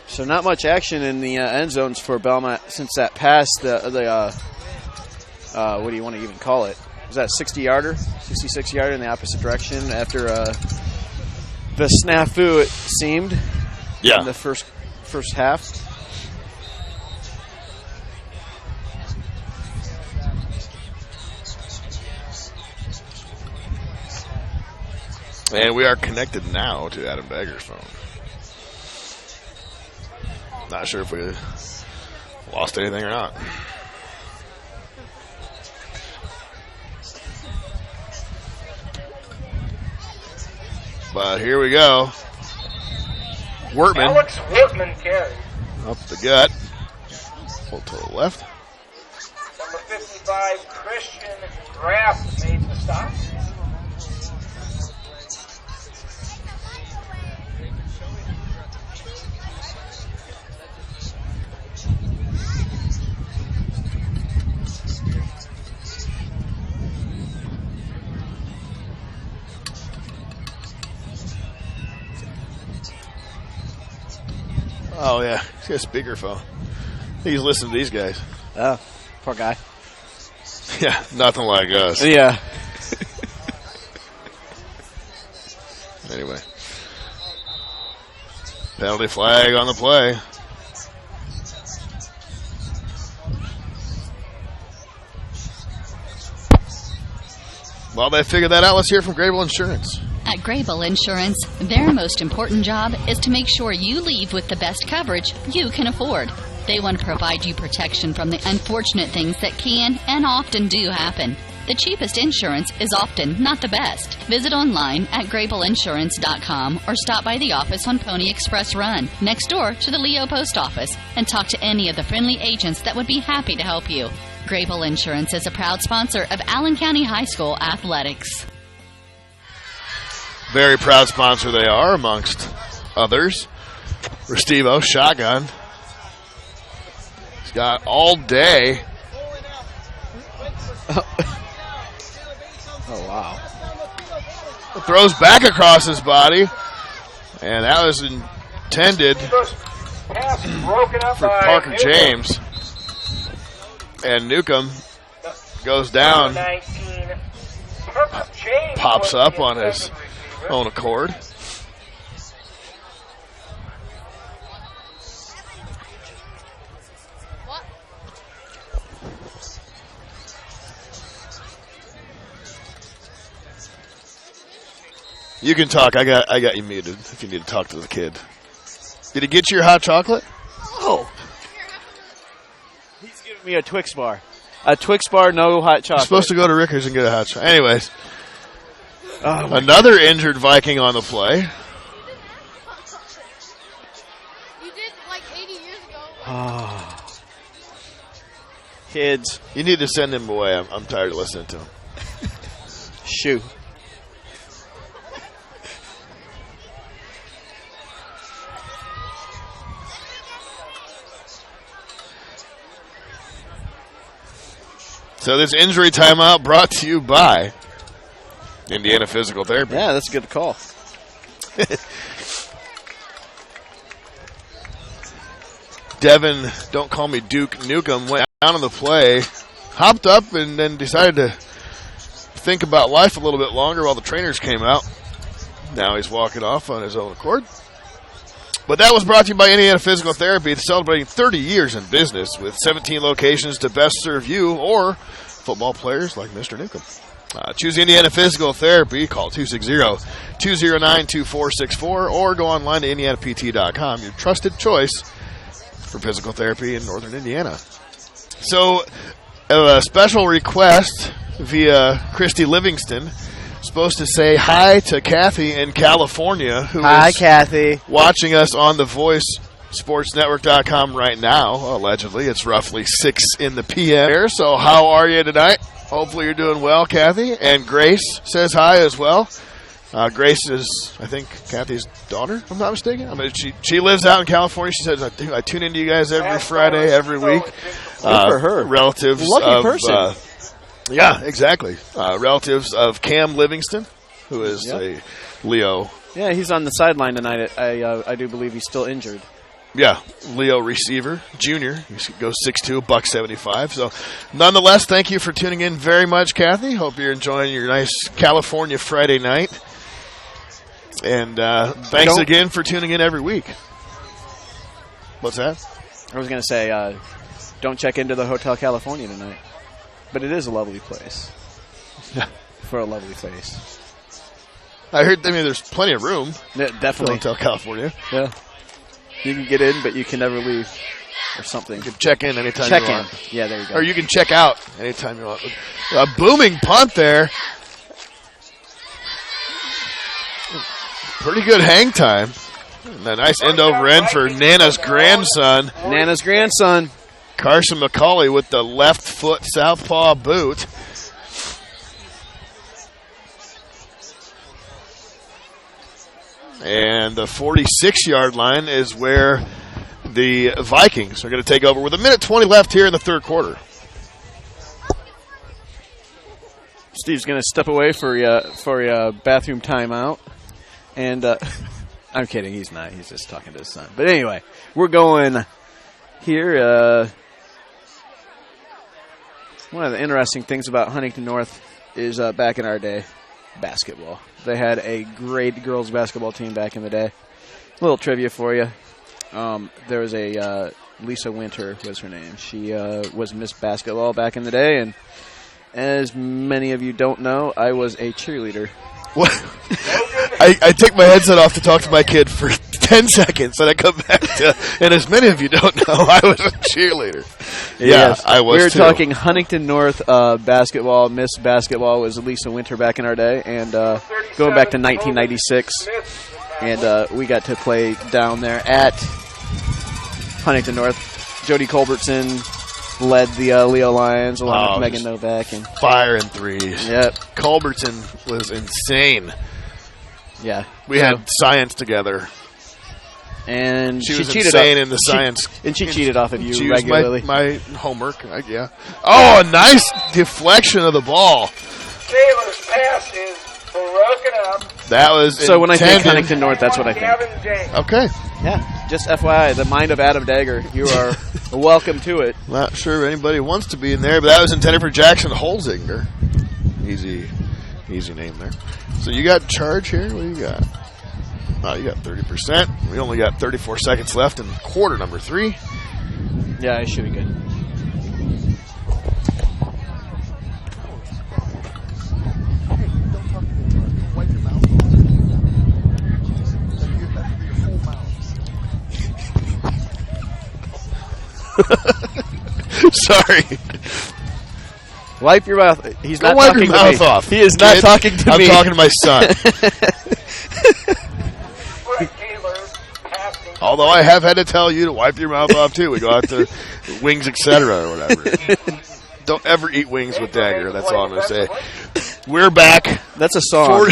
S2: So not much action in the end zones for Belmont since that pass. What do you want to even call it? Was that 60-yarder, 66-yarder in the opposite direction after the snafu, it seemed, in the first half.
S1: And we are connected now to Adam Beggar's phone. Not sure if we lost anything or not. But here we go. Wortman.
S3: Alex Wortman carry.
S1: Up the gut. Full to the left.
S3: Number 55, Christian Graff made the stop.
S1: Oh, yeah. He's got a speakerphone. I think he's listening to these guys.
S2: Oh, poor guy.
S1: Yeah, nothing like us.
S2: Yeah.
S1: Anyway. Penalty flag on the play. While they figure that out, let's hear from Grable Insurance.
S9: At Grable Insurance, their most important job is to make sure you leave with the best coverage you can afford. They want to provide you protection from the unfortunate things that can and often do happen. The cheapest insurance is often not the best. Visit online at GrableInsurance.com or stop by the office on Pony Express Run, next door to the Leo Post Office, and talk to any of the friendly agents that would be happy to help you. Grable Insurance is a proud sponsor of Allen County High School athletics.
S1: Very proud sponsor they are, amongst others. Restivo, shotgun. He's got all day.
S2: Oh, wow.
S1: Throws back across his body. And that was intended for Parker James. And Newcomb goes down. Pops up on his own accord. You can talk. I got you muted if you need to talk to the kid. Did he get you your hot chocolate?
S2: Oh. He's giving me a Twix bar. A Twix bar, no hot chocolate.
S1: You're supposed to go to Rickers and get a hot chocolate. Anyways. Another injured Viking on the play.
S10: You did like 80 years ago.
S2: Kids.
S1: You need to send him away. I'm tired of listening to him.
S2: Shoo.
S1: So this injury timeout brought to you by Indiana Physical Therapy.
S2: Yeah, that's a good call.
S1: Devin, don't call me Duke Nukem, went down on the play, hopped up, and then decided to think about life a little bit longer while the trainers came out. Now he's walking off on his own accord. But that was brought to you by Indiana Physical Therapy, celebrating 30 years in business with 17 locations to best serve you or football players like Mr. Newcomb. Choose Indiana Physical Therapy. Call 260-209-2464 or go online to indianapt.com, your trusted choice for physical therapy in northern Indiana. So, a special request via Christy Livingston. Supposed to say hi to Kathy in California, who is
S2: Kathy.
S1: Watching us on the VoiceSportsNetwork.com right now. Allegedly, it's roughly 6 in the p.m. So how are you tonight? Hopefully you're doing well, Kathy. And Grace says hi as well. Grace is, I think, Kathy's daughter, if I'm not mistaken. I mean, she lives out in California. She says, I tune into you guys every Friday, every week.
S2: Good for her.
S1: Relatives
S2: Lucky
S1: of
S2: person.
S1: Yeah, exactly. Relatives of Cam Livingston, who is a Leo.
S2: Yeah, he's on the sideline tonight. I do believe he's still injured.
S1: Yeah, Leo receiver, junior. He goes 6'2", $175. So, nonetheless, thank you for tuning in very much, Kathy. Hope you're enjoying your nice California Friday night. And thanks again for tuning in every week. What's that?
S2: I was going to say, don't check into the Hotel California tonight. But it is a lovely place. For a lovely place.
S1: I heard, there's plenty of room.
S2: Yeah, definitely.
S1: Hotel California.
S2: Yeah. You can get in, but you can never leave. Or something.
S1: You can check in anytime you want.
S2: Check in. Yeah, there you go.
S1: Or you can check out anytime you want. A booming punt there. Pretty good hang time. And a nice end over end for Nana's grandson.
S2: Nana's grandson.
S1: Carson McCauley with the left foot southpaw boot. And the 46-yard line is where the Vikings are going to take over with 1:20 left here in the third quarter.
S2: Steve's going to step away for a bathroom timeout. And I'm kidding. He's not. He's just talking to his son. But anyway, we're going here. One of the interesting things about Huntington North is back in our day, basketball. They had a great girls basketball team back in the day. A little trivia for you. There was a Lisa Winter was her name. She was Miss Basketball back in the day, and as many of you don't know, I was a cheerleader.
S1: What? I take my headset off to talk to my kid for 10 seconds, and I come back to, and as many of you don't know, I was a cheerleader.
S2: Yes,
S1: I was.
S2: We were
S1: too.
S2: talking Huntington North basketball. Miss Basketball was Lisa Winter back in our day, and going back to 1996, and we got to play down there at Huntington North. Jody Culbertson led the Leo Lions along with Megan Novak. And
S1: fire and threes.
S2: Yep.
S1: Culbertson was insane.
S2: Yeah.
S1: We had science together.
S2: And
S1: she was
S2: cheated
S1: insane in the science.
S2: And she cheated off of you
S1: she
S2: regularly.
S1: My homework, yeah. Oh, a nice deflection of the ball.
S3: Taylor's pass is broken up.
S1: That was
S2: so when I think Huntington North, that's what I think.
S1: Okay.
S2: Yeah, just FYI, the mind of Adam Dagger. You are welcome to it.
S1: Not sure anybody wants to be in there, but that was intended for Jackson Holzinger. Easy name there. So you got charge here? What do you got? Oh, you got 30%. We only got 34 seconds left in quarter number 3.
S2: Yeah, it should be good.
S1: Sorry.
S2: Wipe your mouth. He's
S1: Go
S2: not
S1: wipe
S2: talking
S1: your
S2: to
S1: mouth
S2: me.
S1: off.
S2: He is not talking to me.
S1: I'm talking to my son. Although I have had to tell you to wipe your mouth off, too. We go out to Wings, etc. or whatever. Don't ever eat wings with Dagger. That's all I'm going to say. We're back.
S2: That's a song.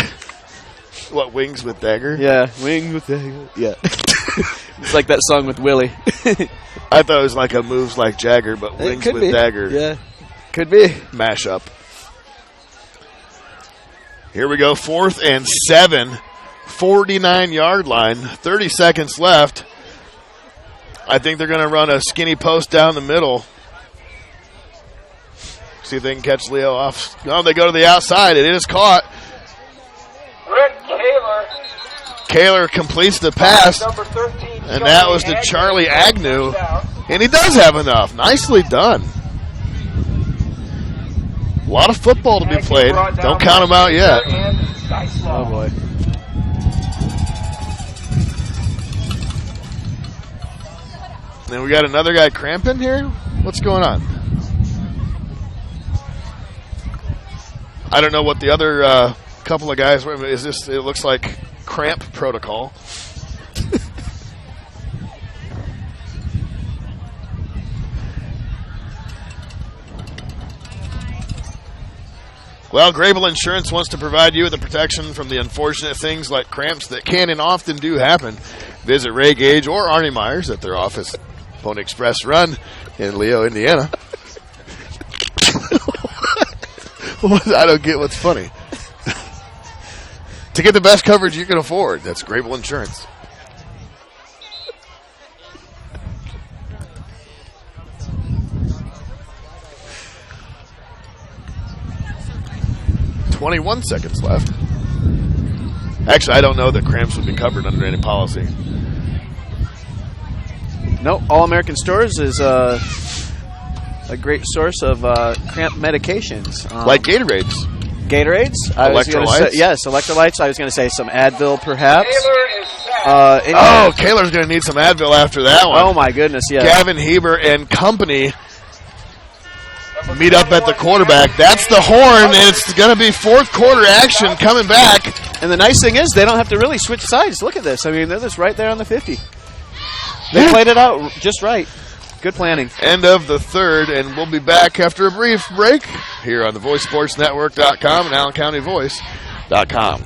S1: What, Wings with Dagger?
S2: Yeah, Wings with Dagger. Yeah. It's like that song with Willie.
S1: I thought it was like a Moves Like Jagger, but Wings with Dagger.
S2: Yeah, could be.
S1: Mashup. Here we go, 4th and 7. 49-yard line. 30 seconds left. I think they're going to run a skinny post down the middle. See if they can catch Leo off. Oh, they go to the outside. It is caught.
S3: Rick Kaler.
S1: Kaler completes the pass, and that was to Charlie Agnew. And he does have enough. Nicely done. A lot of football to be played. Don't count them out yet.
S2: Oh, boy.
S1: Then we got another guy cramping here. What's going on? I don't know what the other couple of guys were. Is this? It looks like cramp protocol. Well, Grable Insurance wants to provide you with the protection from the unfortunate things like cramps that can and often do happen. Visit Ray Gage or Arnie Myers at their office, Pony Express Run in Leo, Indiana. I don't get what's funny. To get the best coverage you can afford, that's Grable Insurance. .21 seconds left. Actually, I don't know that cramps would be covered under any policy.
S2: No, All American Stores is a great source of cramp medications.
S1: Like Gatorades.
S2: Gatorades?
S1: Electrolytes?
S2: Yes, electrolytes. I was going to say some Advil, perhaps.
S1: Kaler's going to need some Advil after that one.
S2: Oh, my goodness, yeah.
S1: Gavin Heber and company meet up at the quarterback. That's the horn. It's going to be fourth quarter action coming back.
S2: And the nice thing is they don't have to really switch sides. Look at this. I mean, they're just right there on the 50. They played it out just right. Good planning.
S1: End of the third, and we'll be back after a brief break here on the VoiceSportsNetwork.com and AllenCountyVoice.com.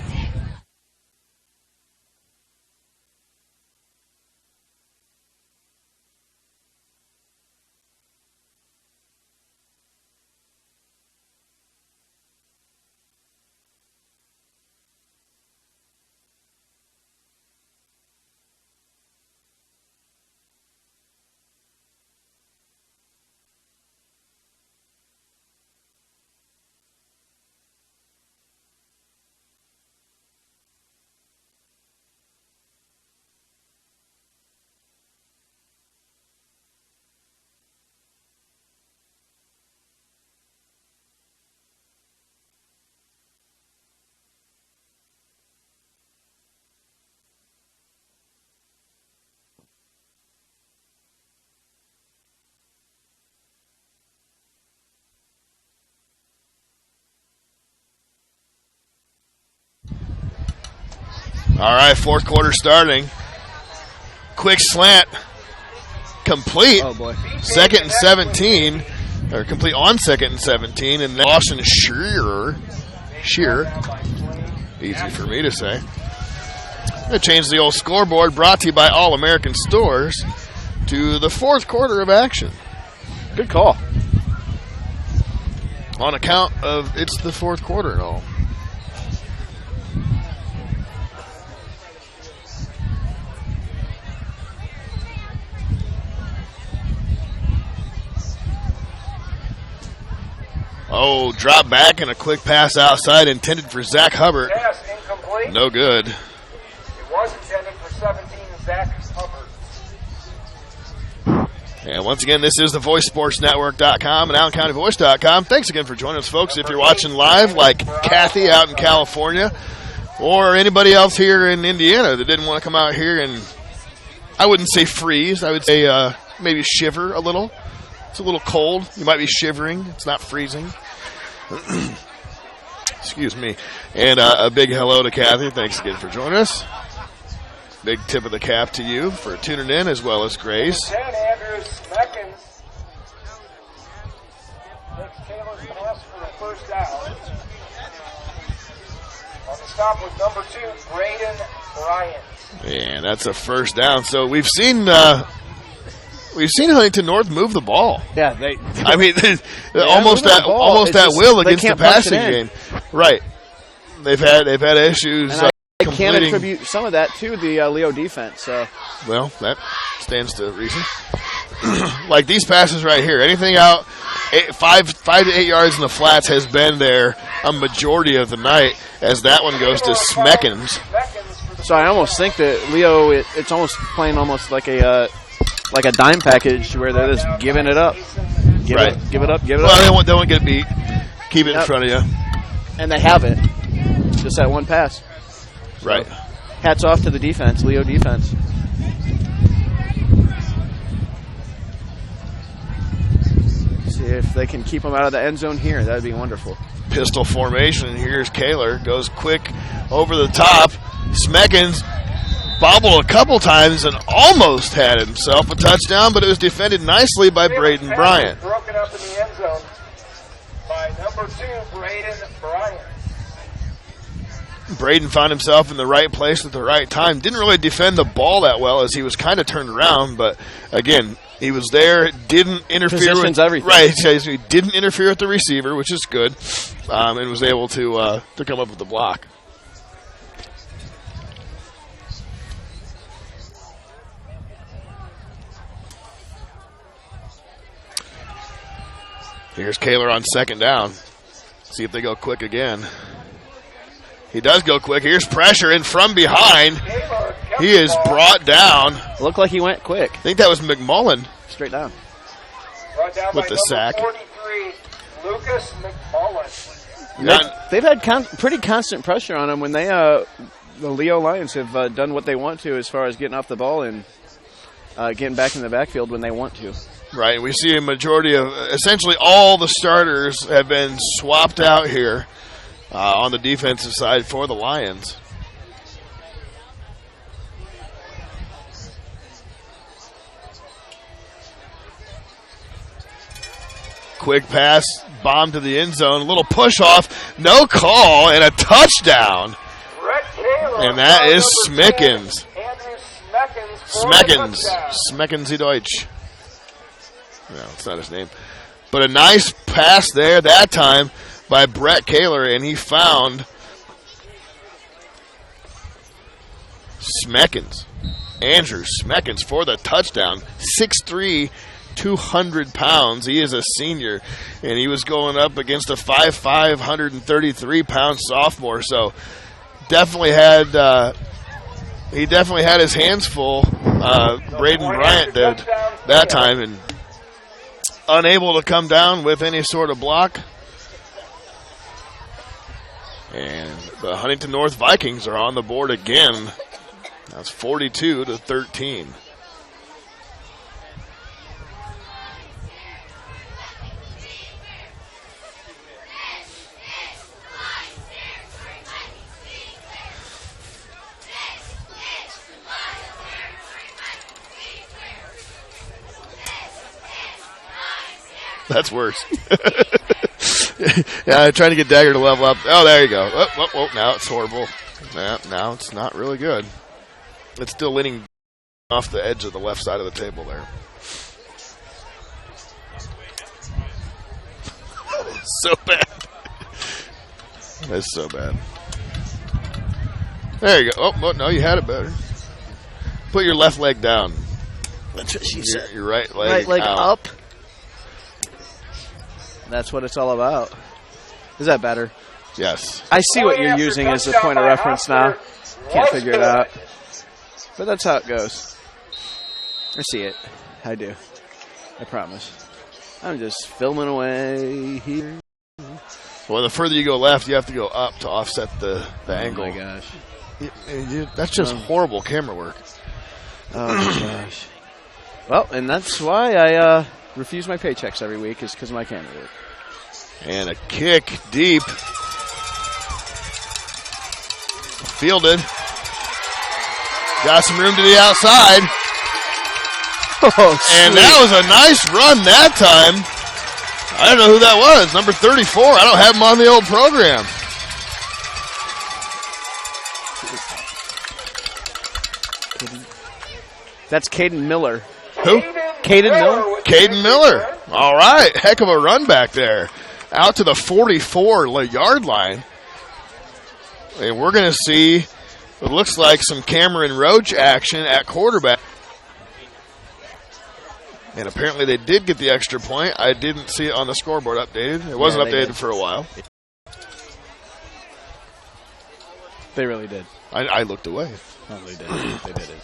S1: All right, fourth quarter starting. Quick slant. Complete.
S2: Oh, boy.
S1: 2nd and 17. Or complete on 2nd and 17. And then Austin Shearer. Easy for me to say. They changed the old scoreboard, brought to you by All American Stores, to the fourth quarter of action.
S2: Good call.
S1: On account of it's the fourth quarter and all. Oh, drop back and a quick pass outside intended for Zach Hubbard.
S3: Pass incomplete.
S1: No good.
S3: It was intended for 17, Zach Hubbard.
S1: And once again, this is the VoiceSportsNetwork.com and AllenCountyVoice.com. Thanks again for joining us, folks. If you're watching live, like Kathy out in California, or anybody else here in Indiana that didn't want to come out here and, I wouldn't say freeze, I would say maybe shiver a little. It's a little cold. You might be shivering. It's not freezing. Excuse me. And a big hello to Kathy. Thanks again for joining us. Big tip of the cap to you for tuning in, as well as Grace.
S3: 10, Andrew Smeckens takes Taylor's pass for the first down. On the stop was number 2, Braden Bryant.
S1: And that's a first down. So we've seen Huntington North move the ball.
S2: Yeah, they.
S1: I mean, almost at will against the passing game. Right. They've had issues.
S2: And I can attribute some of that to the Leo defense. So.
S1: Well, that stands to reason. Like these passes right here, anything out 5 to 8 yards in the flats has been there a majority of the night. As that one goes to Smeckens.
S2: So I almost think that Leo, it's almost playing almost like a dime package where they're just giving it up. Give it up.
S1: Well, they won't get beat. Keep it in front of you.
S2: And they have it. Just that one pass. So,
S1: right.
S2: Hats off to the defense, Leo defense. See if they can keep them out of the end zone here. That would be wonderful.
S1: Pistol formation. Here's Kaler. Goes quick over the top. Smeckens bobbled a couple times and almost had himself a touchdown, but it was defended nicely by Braden Bryant.
S3: Broken up in the end zone by number 2, Braden Bryant.
S1: Braden found himself in the right place at the right time. Didn't really defend the ball that well as he was kind of turned around, but again, he was there, didn't interfere
S2: with everything.
S1: Right, he didn't interfere with the receiver, which is good, and was able to come up with the block. Here's Kaler on second down. See if they go quick again. He does go quick. Here's pressure in from behind. He is brought down.
S2: Looked like he went quick.
S1: I think that was McMullen.
S2: Straight down.
S1: With the sack.
S3: 43, Lucas McMullen.
S2: They've had pretty constant pressure on him when they the Leo Lions have done what they want to as far as getting off the ball and getting back in the backfield when they want to.
S1: Right, we see a majority of, essentially all the starters have been swapped out here on the defensive side for the Lions. Quick pass, bomb to the end zone, a little push off, no call, and a touchdown. And that is Smeckens. Smeckens Deutsch. No, it's not his name. But a nice pass there that time by Brett Kaler, and he found Smeckens. Andrew Smeckens for the touchdown. 6'3", 200 pounds. He is a senior, and he was going up against a 5'5", 133-pound sophomore. So definitely had his hands full. Braden Bryant did that time, and unable to come down with any sort of block. And the Huntington North Vikings are on the board again. That's 42-13. That's worse. Yeah, trying to get Dagger to level up. Oh, there you go. Oh, now it's horrible. Now it's not really good. It's still leaning off the edge of the left side of the table there. So bad. That's so bad. There you go. Oh, no, you had it better. Put your left leg down.
S2: That's what she said.
S1: Your right leg out.
S2: Up. That's what it's all about. Is that better?
S1: Yes.
S2: I see what you're using as a point of reference now. Can't figure it out. But that's how it goes. I see it. I do. I promise. I'm just filming away here.
S1: Well, the further you go left, you have to go up to offset the angle.
S2: Oh, my gosh.
S1: That's just horrible camera work.
S2: Oh, my gosh. Well, and that's why I refuse my paychecks every week, is because of my camera work.
S1: And a kick deep. Fielded. Got some room to the outside.
S2: Oh,
S1: and that was a nice run that time. I don't know who that was. Number 34. I don't have him on the old program.
S2: That's Caden Miller.
S1: Who?
S2: Caden Miller.
S1: Caden Miller. All right. Heck of a run back there. Out to the 44-yard line. And we're going to see what looks like some Cameron Roach action at quarterback. And apparently they did get the extra point. I didn't see it on the scoreboard updated. It wasn't updated for a while.
S2: They really did.
S1: I looked away.
S2: No, they did. They did it.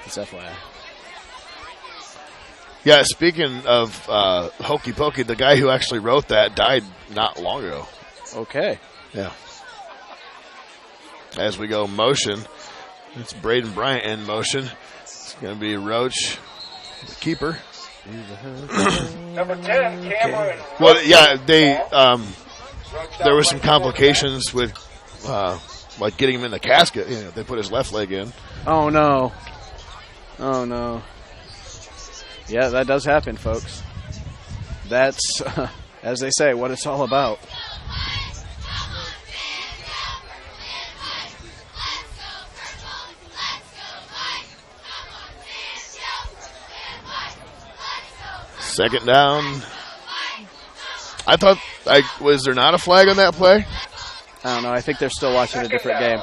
S2: It's FYI.
S1: Yeah, speaking of Hokey Pokey, the guy who actually wrote that died not long ago.
S2: Okay.
S1: Yeah. As we go motion, it's Braden Bryant in motion. It's going to be Roach, the keeper.
S3: Number 10, Cameron.
S1: Well, yeah, they there was some complications with like getting him in the casket. You know, they put his left leg in.
S2: Oh no! Oh no! Yeah, that does happen, folks. That's, as they say, what it's all about.
S1: Second down. I thought, was there not a flag on that play?
S2: I don't know. I think they're still watching a different game.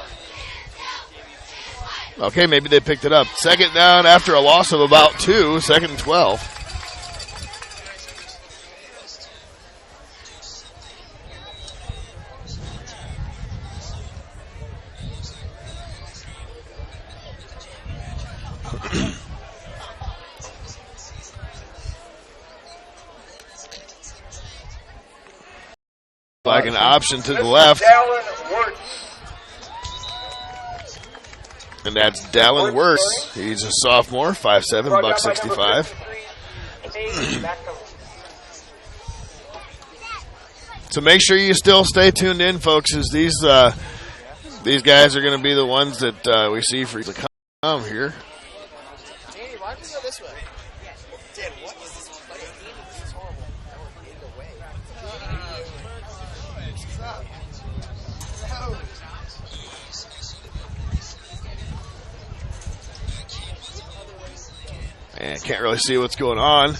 S1: Okay, maybe they picked it up. Second down after a loss of about 2, second and 12. Like an option to the left. And that's Dallin Wirtz. He's a sophomore, 5'7", $165. So make sure you still stay tuned in, folks, as these guys are going to be the ones that we see for the come here.
S10: Danny, why don't we go this way? Dan, what is this fighting game? This is horrible. I want to get away.
S1: And can't really see what's going on.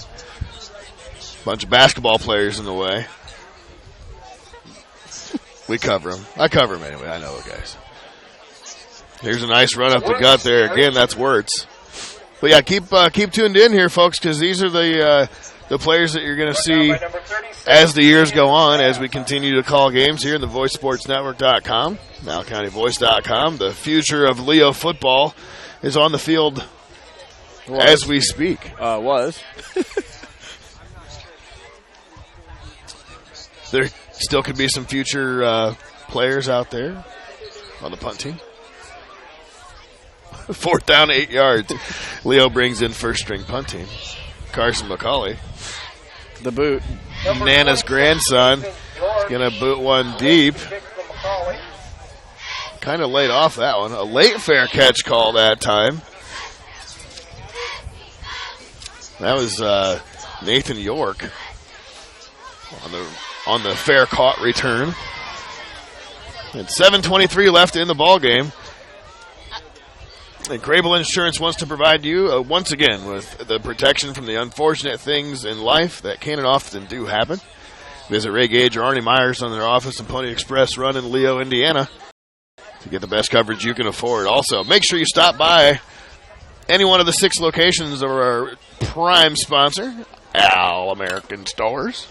S1: Bunch of basketball players in the way. We cover them. I cover them anyway. I know it, guys. Here's a nice run up the gut there. Again, that's Wirtz. But yeah, keep tuned in here, folks, because these are the players that you're going to see as the years go on, as we continue to call games here in the VoiceSportsNetwork.com, NowCountyVoice.com. The future of Leo football is on the field as we speak.
S2: Was.
S1: There still could be some future players out there on the punt team. 4th down, 8 yards. Leo brings in first-string punt team. Carson McCauley.
S2: The boot.
S1: Nana's grandson is going to boot one deep. Kind of laid off that one. A late fair catch call that time. That was Nathan York on the fair caught return. And 7:23 left in the ball game. And Grable Insurance wants to provide you, once again, with the protection from the unfortunate things in life that can and often do happen. Visit Ray Gage or Arnie Myers on their office in Pony Express Run in Leo, Indiana, to get the best coverage you can afford. Also, make sure you stop by any one of the 6 locations of our prime sponsor, All American Stores.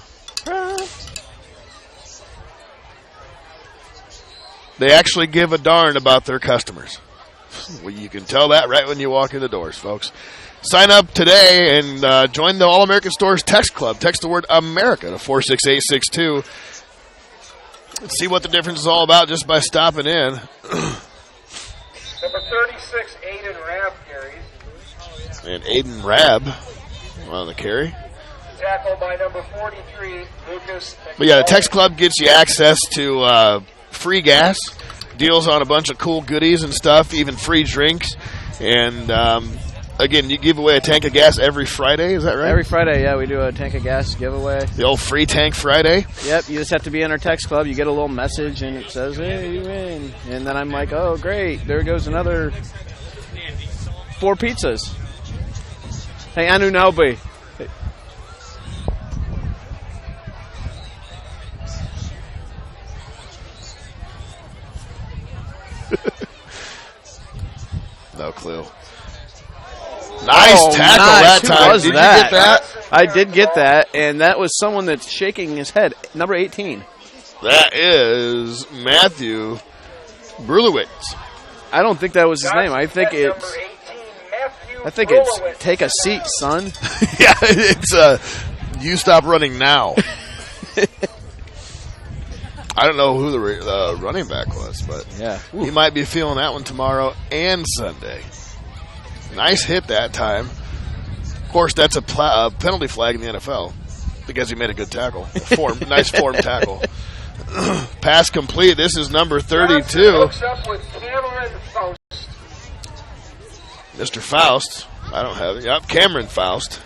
S1: They actually give a darn about their customers. Well, you can tell that right when you walk in the doors, folks. Sign up today and join the All-American Stores Text Club. Text the word America to 46862. Let's see what the difference is all about just by stopping in.
S3: Number 36, Aiden Rabb carries.
S1: And Aiden Rabb on the carry.
S3: Tackled by number 43, Lucas.
S1: But yeah, the Text Club gets you access to free gas deals on a bunch of cool goodies and stuff, even free drinks. And, again, you give away a tank of gas every Friday, is that right?
S2: Every Friday, yeah, we do a tank of gas giveaway.
S1: The old free tank Friday?
S2: Yep, you just have to be in our text club. You get a little message, and it says, hey, you win. And then I'm like, oh, great, there goes another 4 pizzas. Hey, Anunobi.
S1: No clue. Nice tackle that time. Did you get that?
S2: I did get that, and that was someone that's shaking his head. Number 18.
S1: That is Matthew Brulowitz.
S2: I don't think that was his name. I think it's take a seat, son.
S1: Yeah, it's you stop running now. I don't know who the running back was, but
S2: yeah,
S1: he might be feeling that one tomorrow and Sunday. Nice hit that time. Of course, that's a penalty flag in the NFL because he made a good tackle. Nice form tackle. Pass complete. This is number 32. Mr. Faust. I don't have it. Yep, Cameron Faust.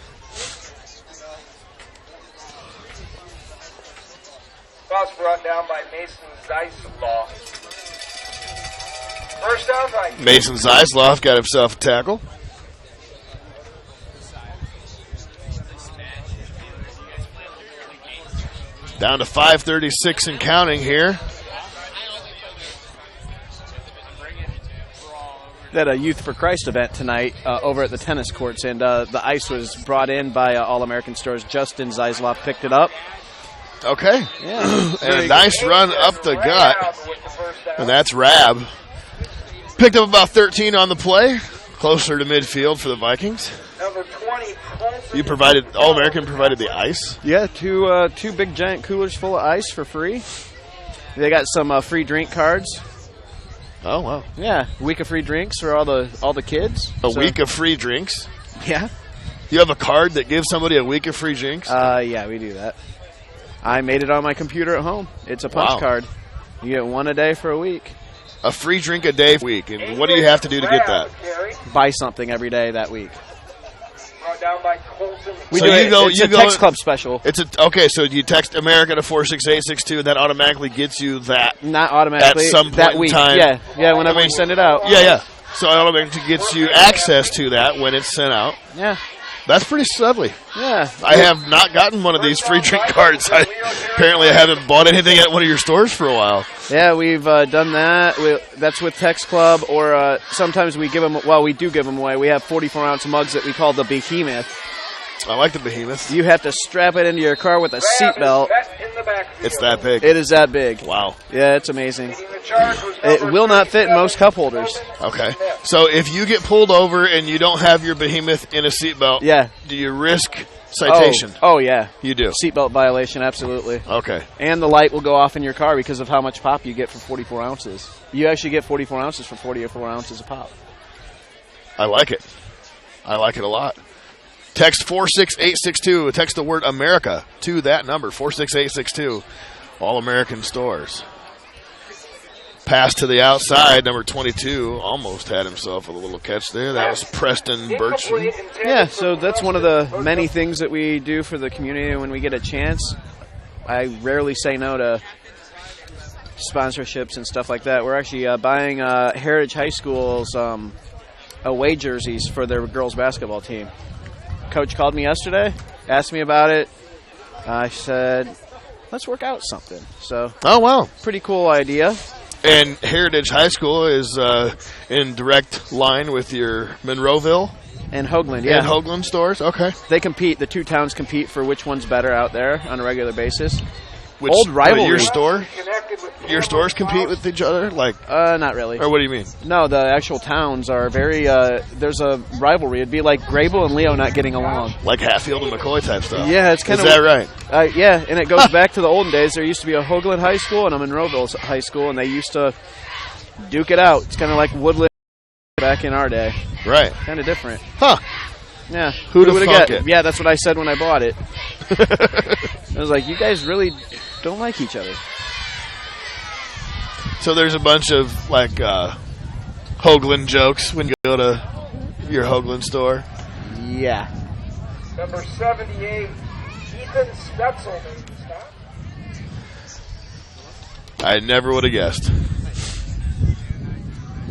S3: Faust brought down by Mason Zeisloff. First down by
S1: Mason Zeisloff got himself a tackle. Down to 5:36 and counting here.
S2: They had a Youth for Christ event tonight over at the tennis courts, and the ice was brought in by All-American Stores. Justin Zeisloff picked it up.
S1: Okay.
S2: Yeah.
S1: And a nice run up the gut. And that's Rab. Picked up about 13 on the play. Closer to midfield for the Vikings.
S3: number 20.
S1: You provided, All-American provided the ice?
S2: Yeah, two big giant coolers full of ice for free. They got some free drink cards.
S1: Oh, wow.
S2: Yeah, week of free drinks for all the kids.
S1: A week of free drinks?
S2: Yeah.
S1: You have a card that gives somebody a week of free drinks?
S2: Yeah, we do that. I made it on my computer at home. It's a punch card. You get one a day for a week.
S1: A free drink a day week. And what do you have to do to get that?
S2: Buy something every day that week.
S3: Down by Colton.
S2: It's a text club special.
S1: Okay, so you text America to 46862, and that automatically gets you that.
S2: Not automatically.
S1: At some point
S2: that week.
S1: In time.
S2: Yeah, whenever we send it out.
S1: Yeah. So it automatically gets you access to that when it's sent out.
S2: Yeah.
S1: That's pretty lovely.
S2: Yeah.
S1: I have not gotten one of these free drink cards. Apparently I haven't bought anything at one of your stores for a while.
S2: Yeah, we've done that. That's with Text Club, or sometimes we give them, we do give them away. We have 44-ounce mugs that we call the Behemoth.
S1: I like the Behemoth.
S2: You have to strap it into your car with a seatbelt.
S1: It's that big.
S2: It is that big.
S1: Wow.
S2: Yeah, it's amazing. It will not fit in most cup holders.
S1: Okay. So if you get pulled over and you don't have your Behemoth in a seatbelt, do you risk citation?
S2: Oh, yeah.
S1: You do?
S2: Seatbelt violation, absolutely.
S1: Okay.
S2: And the light will go off in your car because of how much pop you get for 44 ounces. You actually get 44 ounces for 44 ounces of pop.
S1: I like it. I like it a lot. Text 46862. Text the word America to that number, 46862. All-American Stores. Pass to the outside, number 22 almost had himself a little catch there. That was Preston Birchman.
S2: Yeah, so that's one of the many things that we do for the community when we get a chance. I rarely say no to sponsorships and stuff like that. We're actually buying Heritage High School's away jerseys for their girls basketball team. Coach called me yesterday, asked me about it. I said, let's work out something. So,
S1: oh, wow.
S2: Pretty cool idea.
S1: And Heritage High School is in direct line with your Monroeville
S2: and Hoagland, yeah.
S1: And Hoagland stores, okay.
S2: They compete. The two towns compete for which one's better out there on a regular basis. Old rivalry.
S1: Your stores compete with each other?
S2: Not really.
S1: Or what do you mean?
S2: No, the actual towns are very, there's a rivalry. It'd be like Grable and Leo not getting along.
S1: Like Hatfield and McCoy type stuff.
S2: Yeah, it's kind of.
S1: Is that right?
S2: Yeah, and it goes back to the olden days. There used to be a Hoagland High School and a Monroeville High School, and they used to duke it out. It's kind of like Woodland back in our day.
S1: Right.
S2: Kind of different.
S1: Huh.
S2: Yeah.
S1: Who'd have thunk it?
S2: Yeah, that's what I said when I bought it. I was like, you guys really don't like each other.
S1: So there's a bunch of like Hoagland jokes when you go to your Hoagland store.
S2: Yeah.
S3: Number 78, Ethan Stetzel. Stop.
S1: I never would have guessed.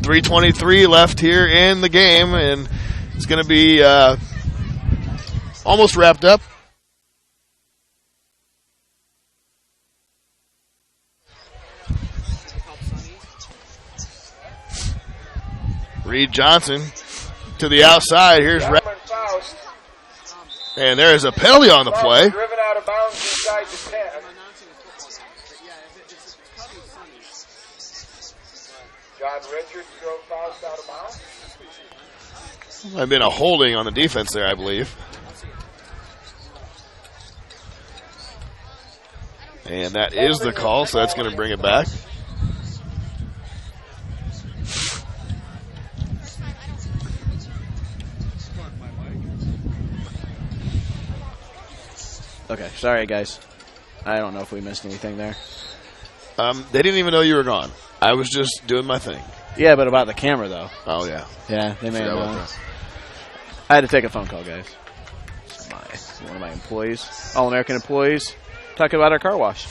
S1: 3:23 left here in the game, and it's going to be almost wrapped up. Reed Johnson to the outside. Here's and there is a penalty on the play.
S3: Driven out of bounds inside the 10. John Richards drove Faust out of bounds.
S1: Might have been a holding on the defense there, I believe. And that is the call, so that's going to bring it back.
S2: Okay, sorry, guys. I don't know if we missed anything there.
S1: They didn't even know you were gone. I was just doing my thing.
S2: Yeah, but about the camera, though.
S1: Oh, yeah.
S2: Yeah, they may have known. I had to take a phone call, guys. One of my employees, All-American employees, talking about our car wash.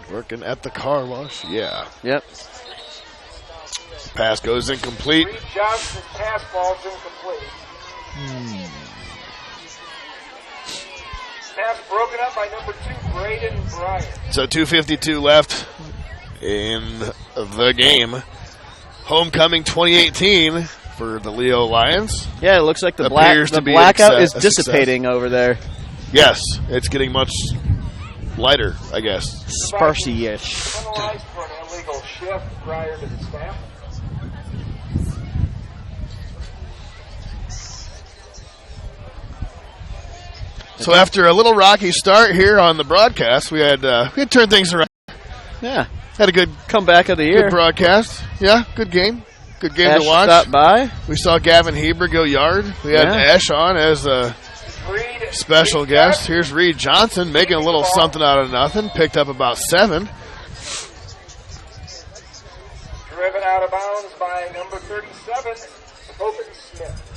S1: Working at the car wash? Yeah.
S2: Yep.
S1: Pass goes incomplete.
S3: Reed Johnson's pass ball's incomplete. Pass broken up by number 2, Braden Bryant.
S1: So 2:52 left in the game. Homecoming 2018 for the Leo Lions.
S2: Yeah, it looks like the blackout is dissipating over there.
S1: Yes, it's getting much lighter, I guess.
S2: Sparsy-ish.
S3: Penalized for an illegal shift prior to the snap.
S1: So after a little rocky start here on the broadcast, we had turned things around.
S2: Yeah.
S1: Had a good
S2: comeback of the year.
S1: Good broadcast. Yeah, good game. Good game
S2: Ash
S1: to watch.
S2: Stopped by.
S1: We saw Gavin Heber go yard. We had Ash on as a special guest. Here's Reed Johnson making a little something out of nothing. Picked up about 7.
S3: Driven out of bounds by number 37, Tobin Smith.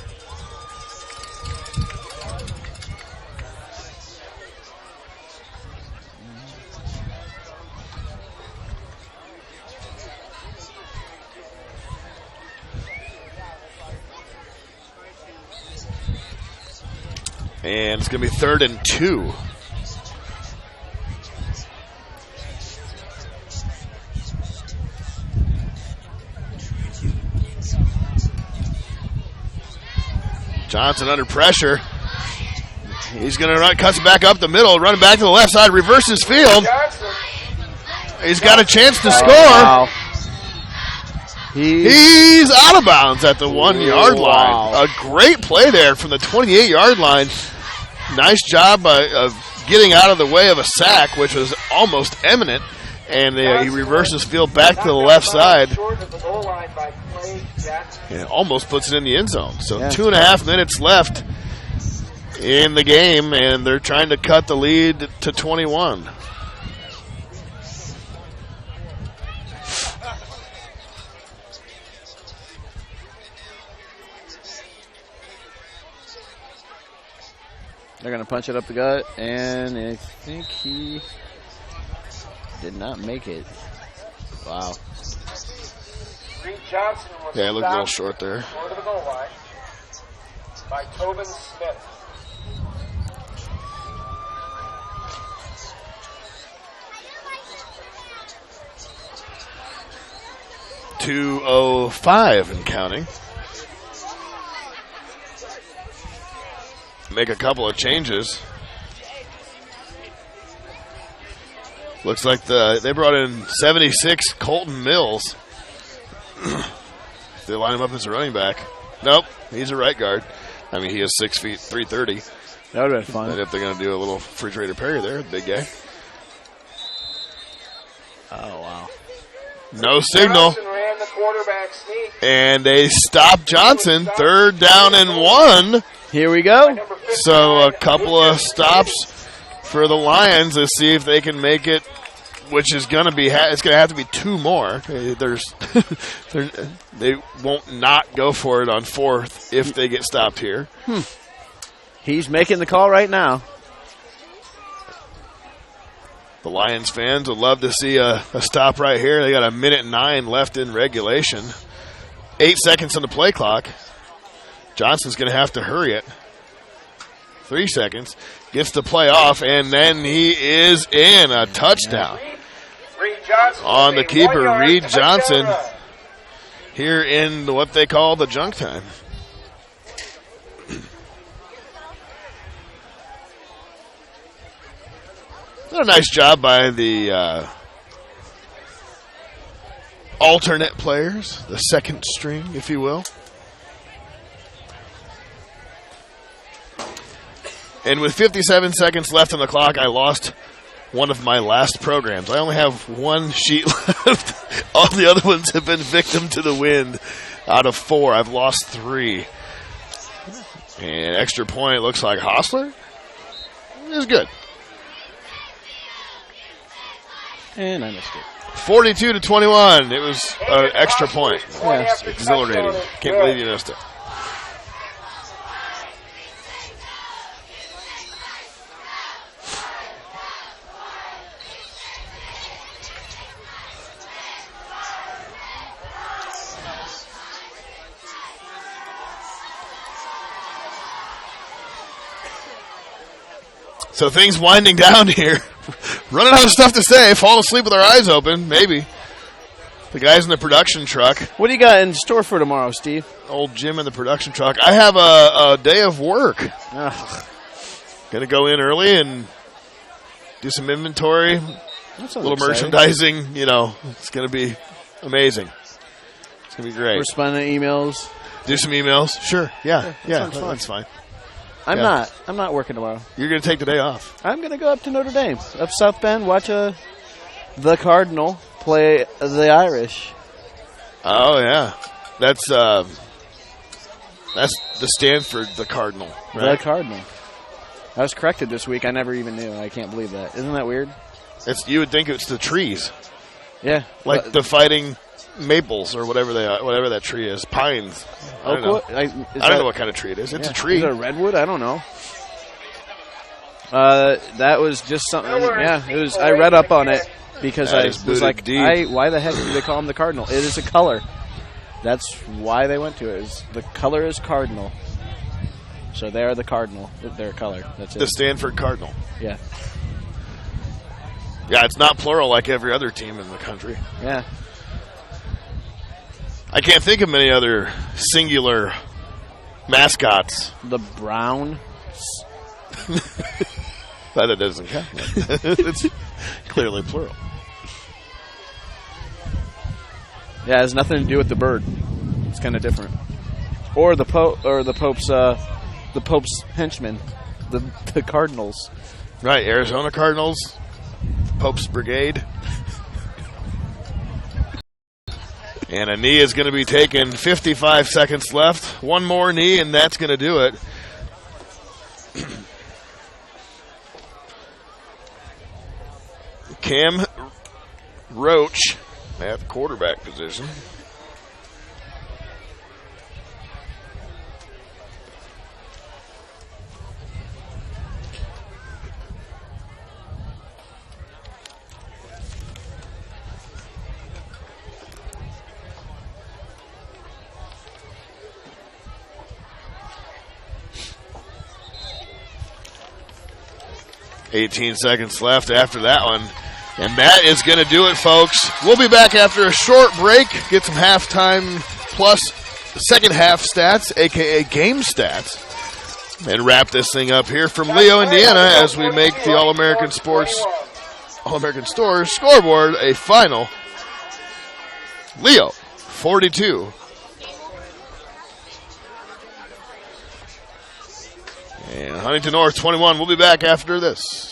S1: And it's going to be 3rd and 2. Johnson under pressure. He's going to run, cuts it back up the middle, running back to the left side, reverses field. He's got a chance to score.
S2: Wow.
S1: He's out of bounds at the 1-yard line. A great play there from the 28-yard line. Nice job of getting out of the way of a sack, which was almost imminent. And he reverses field back to the left side. And almost puts it in the end zone. So 2.5 minutes left in the game, and they're trying to cut the lead to 21.
S2: They're going to punch it up the gut, and I think he did not make it. Wow.
S3: Reed Johnson was
S1: it looked a little short there.
S3: Short of the goal line by Tobin Smith.
S1: .205 and counting. Make a couple of changes. Looks like they brought in 76 Colton Mills. They line him up as a running back. Nope, he's a right guard. I mean, he is 6 feet 330.
S2: That would have been fun.
S1: And if they're going to do a little refrigerator Perry there, big guy.
S2: Oh, wow.
S1: No signal.
S3: Johnson ran the quarterback sneak.
S1: And they stop Johnson. 3rd down and 1.
S2: Here we go.
S1: So a couple of stops for the Lions to see if they can make it which is going to be it's going to have to be 2 more. They won't not go for it on 4th if they get stopped here.
S2: He's making the call right now.
S1: The Lions fans would love to see a stop right here. They got 1:09 left in regulation. 8 seconds on the play clock. Johnson's going to have to hurry it. 3 seconds. Gets the play off, and then he is in. A touchdown. On the keeper, Reed Johnson. Here in what they call the junk time. A nice job by the alternate players, the second string, if you will. And with 57 seconds left on the clock, I lost one of my last programs. I only have 1 sheet left. All the other ones have been victim to the wind. Out of 4, I've lost 3. And extra point, looks like Hostler is good.
S2: And I missed it.
S1: 42-21. It was an extra point.
S2: Yes.
S1: Exhilarating. Can't believe you missed it. So things winding down here. Running out of stuff to say. Falling asleep with our eyes open. Maybe. The guys in the production truck.
S2: What do you got in store for tomorrow, Steve?
S1: Old Jim in the production truck. I have a day of work.
S2: Ugh.
S1: Going to go in early and do some inventory. A little merchandising. You know, it's going to be amazing. It's going to be great.
S2: Respond to emails.
S1: Do some emails. Sure. Yeah.
S2: That's
S1: fine.
S2: I'm not working tomorrow.
S1: You're going to take the day off.
S2: I'm going to go up to Notre Dame, up South Bend, watch the Cardinal play the Irish.
S1: Oh yeah, that's the Stanford, the Cardinal. Right?
S2: The Cardinal. I was corrected this week. I never even knew. I can't believe that. Isn't that weird?
S1: You would think it's the trees.
S2: Yeah,
S1: like the fighting maples or whatever that tree is. Pines. I don't know. I don't know what kind of tree it is. It's a tree.
S2: Is it a redwood? I don't know. That was just something. Yeah, it was. I read up on it because I was like, why the heck do they call them the Cardinal? It is a color. That's why they went to it. The color is cardinal. So they are the Cardinal. Their color. That's it.
S1: The Stanford Cardinal.
S2: Yeah.
S1: Yeah, it's not plural like every other team in the country.
S2: Yeah.
S1: I can't think of many other singular mascots.
S2: The Brown.
S1: But it doesn't count. It's clearly plural.
S2: Yeah, it has nothing to do with the bird. It's kind of different. Or the Pope's henchmen, the Cardinals.
S1: Right, Arizona Cardinals, Pope's Brigade. And a knee is going to be taken. 55 seconds left. One more knee, and that's going to do it. Cam Roach at quarterback position. $18 seconds left after that one. And that is going to do it, folks. We'll be back after a short break, get some halftime plus second half stats, a.k.a. game stats, and wrap this thing up here from Leo, Indiana, as we make the All-American Stores scoreboard a final. Leo, 42. And Huntington North, 21. We'll be back after this.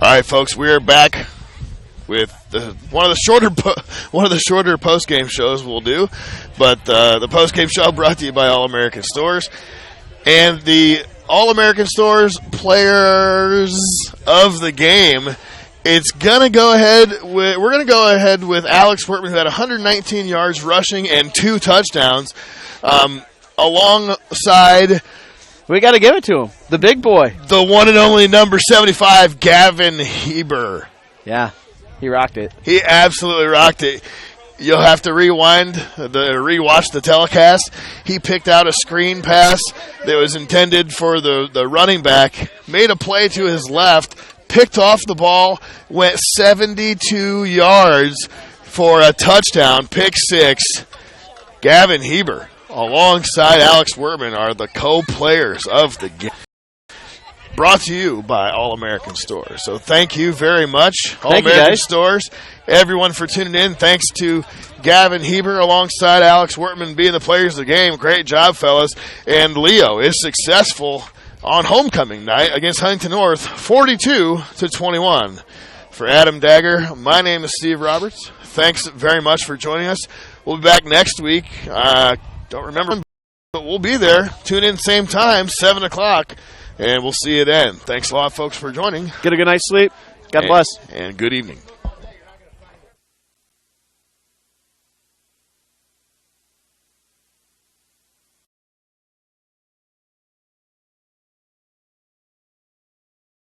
S1: All right, folks, we are back with one of the shorter post game shows we'll do, but the post game show brought to you by All American Stores, and the All American Stores players of the game. It's gonna go ahead. We're gonna go ahead with Alex Wortman, who had 119 yards rushing and 2 touchdowns, alongside.
S2: We got to give it to him, the big boy,
S1: the one and only number 75, Gavin Heber.
S2: Yeah, he rocked it.
S1: He absolutely rocked it. You'll have to rewatch the telecast. He picked out a screen pass that was intended for the running back, made a play to his left, picked off the ball, went 72 yards for a touchdown, pick 6. Gavin Heber, alongside Alex Werman, are the co-players of the game. Brought to you by All American Stores. So thank you very much, All American Stores. Everyone for tuning in. Thanks to Gavin Heber alongside Alex Wertman being the players of the game. Great job, fellas. And Leo is successful on homecoming night against Huntington North, 42-21. For Adam Dagger, my name is Steve Roberts. Thanks very much for joining us. We'll be back next week. Don't remember, but we'll be there. Tune in same time, 7 o'clock, and we'll see you then. Thanks a lot, folks, for joining.
S2: Get a good night's sleep. God bless.
S1: And good evening.